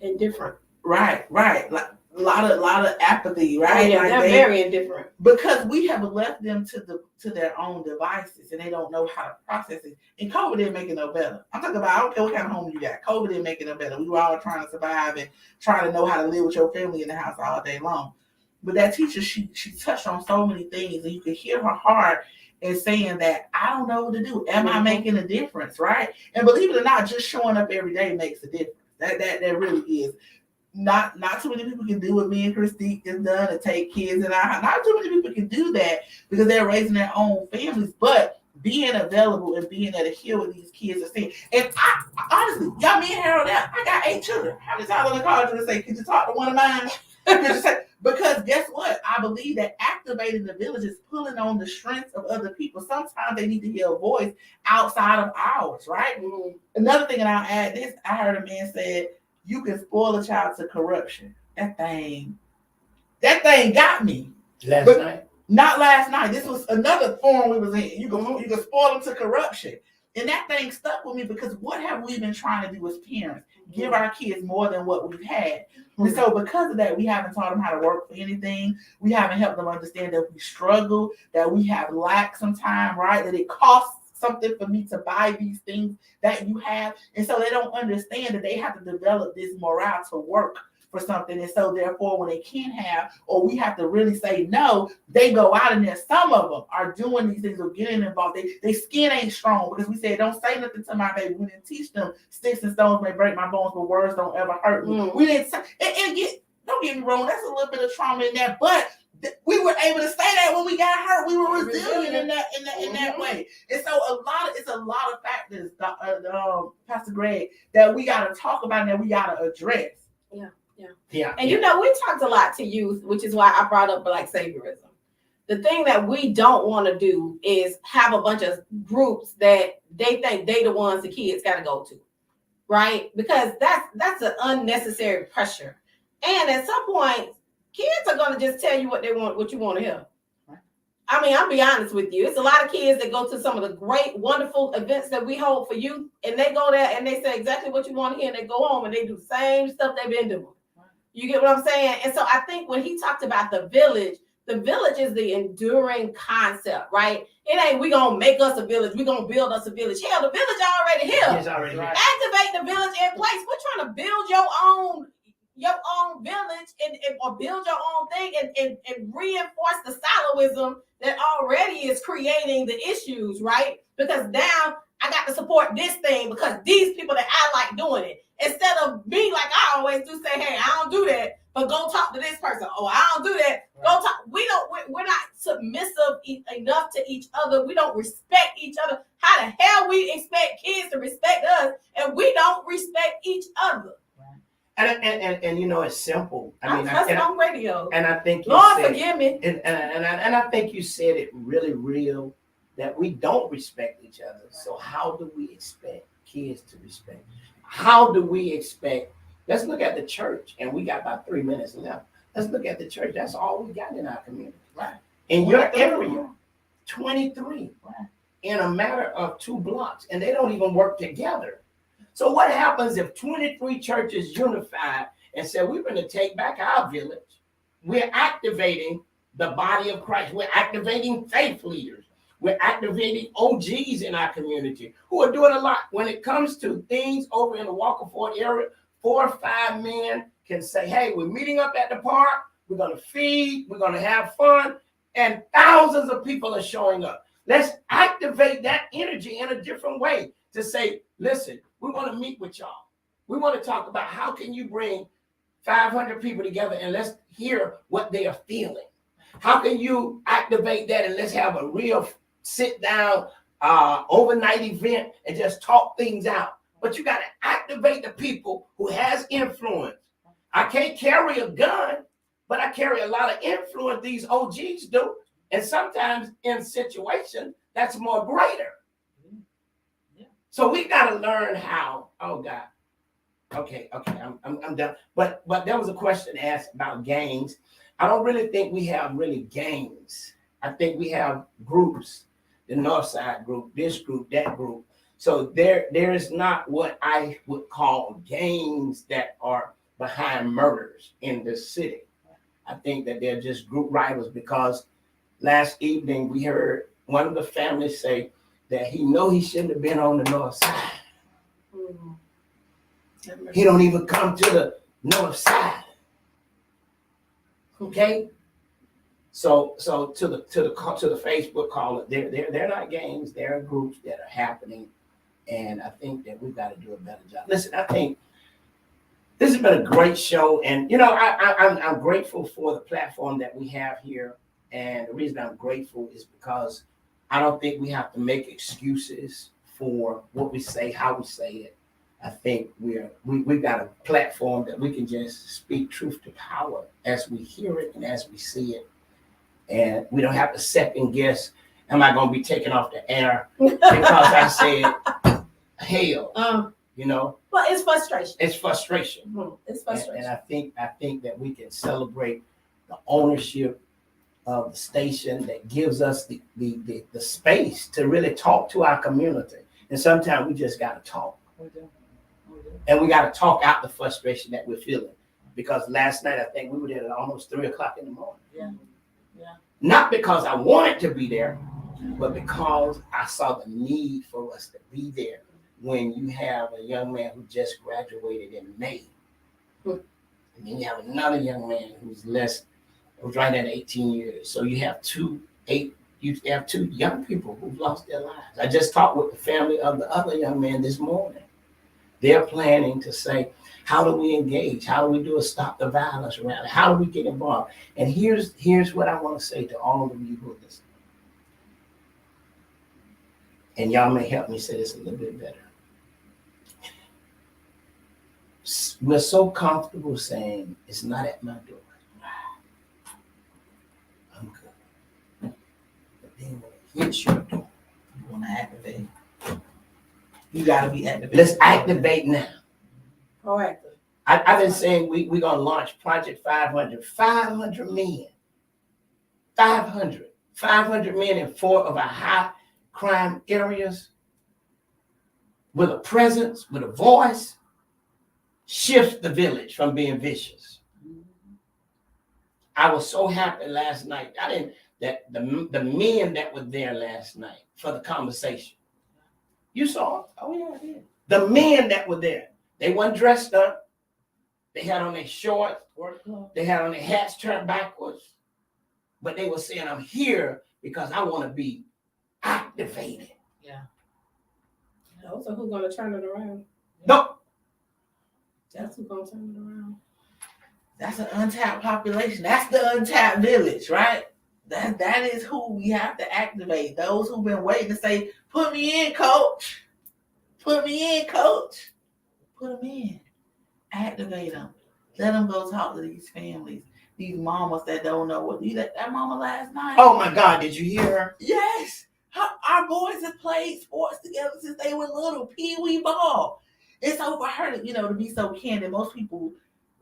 Indifferent. right. Like a lot of apathy, right? Oh, yeah, like they're very indifferent. because we have left them to their own devices and they don't know how to process it. And COVID didn't make it no better. I'm talking about, I don't care what kind of home you got. COVID didn't make it no better. We were all trying to survive and trying to know how to live with your family in the house all day long. But that teacher, she touched on so many things, and you could hear her heart in saying that I don't know what to do. Am I making a difference, right? And believe it or not, just showing up every day makes a difference. That really is. Not too many people can do what me and Christine has done and take kids in our house. Not too many people can do that because they're raising their own families. But being available and being there to hear what these kids are saying. And I honestly, y'all, me and Harold, I got 8 children. How many times I called you to say, could you talk to one of mine? Because guess what? I believe that activating the village is pulling on the strengths of other people. Sometimes they need to hear a voice outside of ours, right? Mm-hmm. Another thing, and I'll add this, I heard a man say, you can spoil a child to corruption. That thing got me. Last night? Not last night. This was another forum we was in. You can spoil them to corruption. And that thing stuck with me because what have we been trying to do as parents? Give our kids more than what we've had. And so because of that, we haven't taught them how to work for anything. We haven't helped them understand that we struggle, that we have lack sometimes, right? That it costs something for me to buy these things that you have. And so they don't understand that they have to develop this morale to work for something. And so therefore, when they can't have, or we have to really say no, they go out and there. Some of them are doing these things or getting involved. They skin ain't strong because we said, don't say nothing to my baby. We didn't teach them sticks and stones may break my bones, but words don't ever hurt me. We didn't say, don't get me wrong, that's a little bit of trauma in there, but we were able to say that when we got hurt. We were resilient in that way. And so it's a lot of factors, Pastor Greg, that we got to talk about and that we got to address. Yeah. And you know, we talked a lot to youth, which is why I brought up Black saviorism. The thing that we don't want to do is have a bunch of groups that they think they the ones the kids got to go to, right? Because that's an unnecessary pressure. And at some point, kids are going to just tell you what they want, what you want to hear. I mean, I'll be honest with you. It's a lot of kids that go to some of the great, wonderful events that we hold for youth, and they go there and they say exactly what you want to hear, and they go home and they do the same stuff they've been doing. You get what I'm saying? And so I think when he talked about the village is the enduring concept, right? It ain't we gonna make us a village, we gonna build us a village. Hell, the village already here. It's already right. Activate the village in place. We're trying to build your own village and or build your own thing and reinforce the siloism that already is creating the issues, right? Because now I got to support this thing because these people that I like doing it. Instead of me, like I always do, say, hey, I don't do that, but go talk to this person. Oh, I don't do that. Right. Go talk. We're not submissive enough to each other. We don't respect each other. How the hell we expect kids to respect us and we don't respect each other? And you know, it's simple. I mean, that's on radio. And I think Lord forgive me. And I think you said it really real that we don't respect each other. So how do we expect kids to respect? How do we expect? Let's look at the church, and we got about 3 minutes left. Let's look at the church. That's all we got in our community, right? In your area, 23, right? In a matter of 2 blocks, and they don't even work together. So what happens if 23 churches unified and said, we're going to take back our village? We're activating the body of Christ. We're activating faith leaders. We're activating OGs in our community who are doing a lot. When it comes to things over in the Walker Ford area, 4 or 5 men can say, hey, we're meeting up at the park. We're going to feed. We're going to have fun. And thousands of people are showing up. Let's activate that energy in a different way to say, listen, we want to meet with y'all. We want to talk about how can you bring 500 people together and let's hear what they are feeling. How can you activate that and let's have a real sit down overnight event and just talk things out? But you got to activate the people who has influence. I can't carry a gun, but I carry a lot of influence. These OGs do, and sometimes in situations that's more greater. So we got to learn how. Oh God. Okay, I'm done. But there was a question asked about gangs. I don't really think we have really gangs. I think we have groups, the North Side group, this group, that group. So there is not what I would call gangs that are behind murders in this city. I think that they're just group rivals because last evening we heard one of the families say that he shouldn't have been on the North Side. He don't even come to the North Side. Okay. So to the Facebook caller, they're not gangs, they're groups that are happening, and I think that we've got to do a better job. Listen, I think this has been a great show, and I'm grateful for the platform that we have here, and the reason I'm grateful is because I don't think we have to make excuses for what we say, how we say it. I think we've got a platform that we can just speak truth to power as we hear it and as we see it. And we don't have to second guess, am I going to be taken off the air because I said hell, Well, it's frustration. It's frustration. It's frustration. And I think that we can celebrate the ownership of the station that gives us the space to really talk to our community. And sometimes we just got to talk. And we got to talk out the frustration that we're feeling. Because last night, I think we were there at almost 3:00 in the morning. Yeah. Not because I wanted to be there, but because I saw the need for us to be there when you have a young man who just graduated in May. And then you have another young man who's right at 18 years. So you have two young people who've lost their lives. I just talked with the family of the other young man this morning. They're planning to say, how do we engage? How do we do a stop the violence around it? How do we get involved? And here's what I want to say to all of you who are listening. And y'all may help me say this a little bit better. We're so comfortable saying it's not at my door. I'm good. But then when it hits your door, You want to activate. You got to be activated. let's activate now. Proactive. I've been saying we're going to launch Project 500. 500 men. 500 men in 4 of our high crime areas with a presence, with a voice, shifts the village from being vicious. I was so happy last night. That the men that were there last night for the conversation. You saw it? Oh, yeah, I did. The men that were there, they weren't dressed up. They had on their shorts. They had on their hats turned backwards. But they were saying, I'm here because I want to be activated. Yeah. Those are who's going to turn it around. No. That's who's going to turn it around. That's an untapped population. That's the untapped village, right? That is who we have to activate. Those who've been waiting to say, put me in, coach. Put me in, coach. Put them in. Activate them. Let them go talk to these families, these mamas that don't know what. That mama last night. Oh my God, did you hear her? Yes. Our boys have played sports together since they were little. Pee-wee ball. It's so for her to be so candid. Most people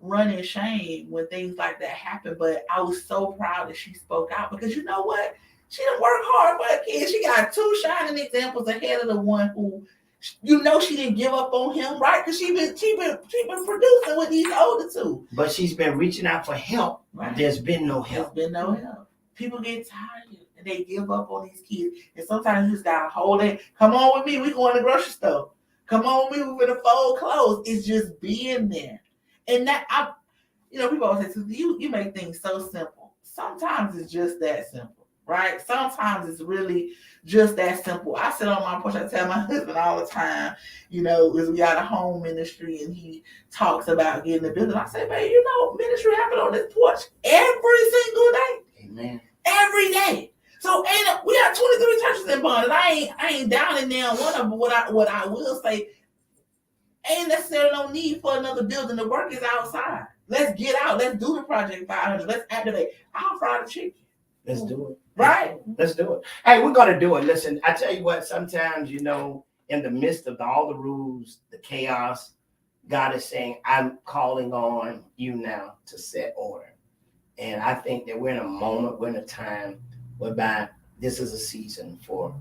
run in shame when things like that happen, but I was so proud that she spoke out because you know what? She didn't work hard for her kids. She got 2 shining examples ahead of the one who, she didn't give up on him, right? Because she been producing with these older 2. But she's been reaching out for help. Right. There's been no help. There's been no help. People get tired and they give up on these kids. And sometimes you just gotta hold it. Come on with me. We going to the grocery store. Come on with me. We're gonna fold clothes. It's just being there. And that people always say, you make things so simple. Sometimes it's just that simple, right? Sometimes it's really just that simple. I sit on my porch. I tell my husband all the time, because we got a home ministry and he talks about getting the building. I say, man, ministry happen on this porch every single day. Amen. Every day. So we have 23 churches in Bond, and I ain't downing down one of them. What I will say, ain't necessarily no need for another building. The work is outside. Let's get out. Let's do the Project 500. Let's activate. I'll fry the chicken. Let's do it. Right. Let's do it. Hey, we're gonna do it. Listen, I tell you what, sometimes, you know, in the midst of all the rules, the chaos, God is saying, I'm calling on you now to set order. And I think that we're in a moment, we're in a time whereby this is a season for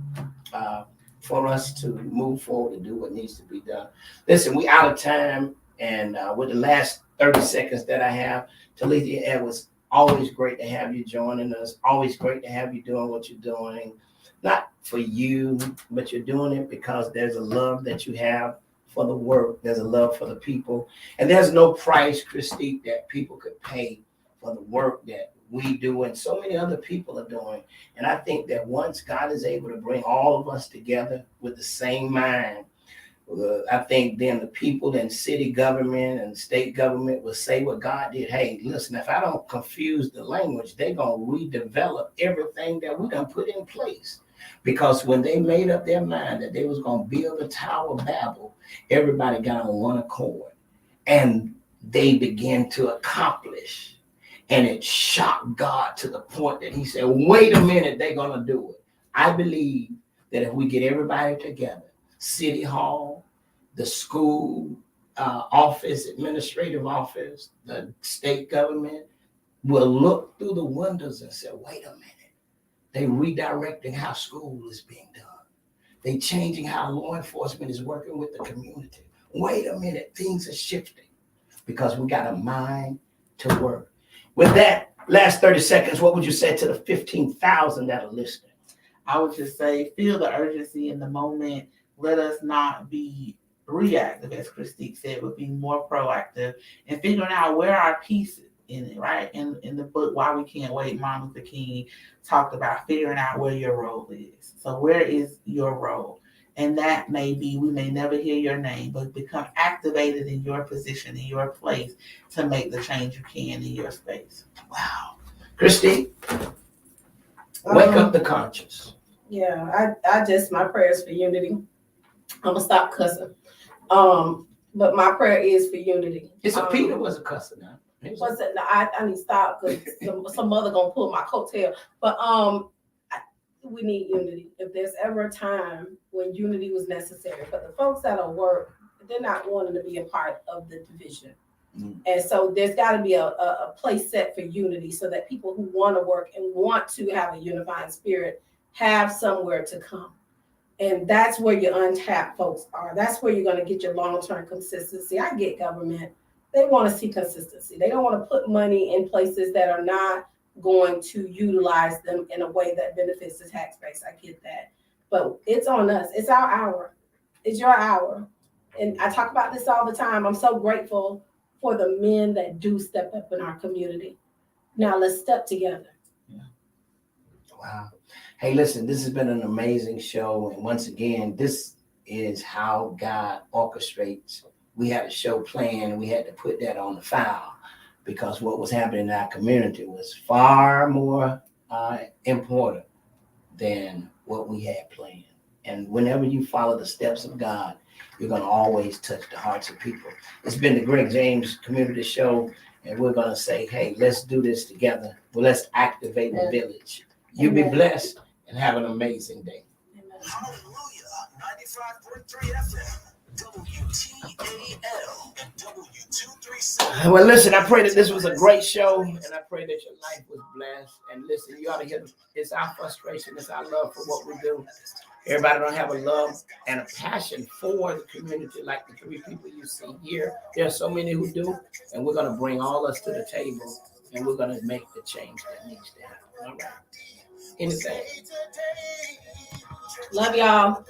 us to move forward and do what needs to be done. Listen, we out of time, and with the last 30 seconds that I have, Talithia, it was always great to have you joining us. Always great to have you doing what you're doing. Not for you, but you're doing it because there's a love that you have for the work. There's a love for the people. And there's no price, Christique, that people could pay for the work that we do and so many other people are doing. And I think that once God is able to bring all of us together with the same mind, I think then the people in city government and state government will say what God did. Hey, listen, if I don't confuse the language, they're going to redevelop everything that we're going to put in place. Because when they made up their mind that they was going to build the Tower of Babel, everybody got on one accord. And they began to accomplish. And it shocked God to the point that he said, wait a minute, they're going to do it. I believe that if we get everybody together, City Hall, the school office, administrative office, the state government will look through the windows and say, wait a minute. They redirecting how school is being done. They changing how law enforcement is working with the community. Wait a minute, things are shifting because we got a mind to work. With that, last 30 seconds, what would you say to the 15,000 that are listening? I would just say, feel the urgency in the moment. Let us not be reactive, as Christique said, but be more proactive and figuring out where our pieces in it, right? In the book, Why We Can't Wait, Martin Luther King talked about figuring out where your role is. So where is your role? And that may be, we may never hear your name, but become activated in your position, in your place to make the change you can in your space. Wow. Christique, wake up the conscience. Yeah, I just, my prayers for unity. I'm gonna stop cussing. But my prayer is for unity. Peter was a cusser now. What's it? No, I need to stop because some mother gonna pull my coattail. But we need unity. If there's ever a time when unity was necessary, but the folks that are work, they're not wanting to be a part of the division. And so there's got to be a place set for unity so that people who want to work and want to have a unifying spirit have somewhere to come. And that's where your untapped folks are. That's where you're going to get your long-term consistency. I get government. They want to see consistency. They don't want to put money in places that are not going to utilize them in a way that benefits the tax base. I get that. But it's on us. It's our hour. It's your hour. And I talk about this all the time. I'm so grateful for the men that do step up in our community. Now let's step together. Yeah. Wow. Hey, listen, this has been an amazing show. And once again, this is how God orchestrates. We had a show planned. We had to put that on the file because what was happening in our community was far more important than what we had planned. And whenever you follow the steps of God, you're going to always touch the hearts of people. It's been the Greg James Community Show, and we're going to say, hey, let's do this together. Well, let's activate the village. You be blessed and have an amazing day. Hallelujah. 95.3 FM. WTAL and W237. Well, listen, I pray that this was a great show, and I pray that your life was blessed. And listen, you ought to hear, it's our frustration, it's our love for what we do. Everybody don't have a love and a passion for the community like the three people you see here. There are so many who do, and we're going to bring all us to the table, and we're going to make the change that needs to happen. All right. Anything. Love y'all.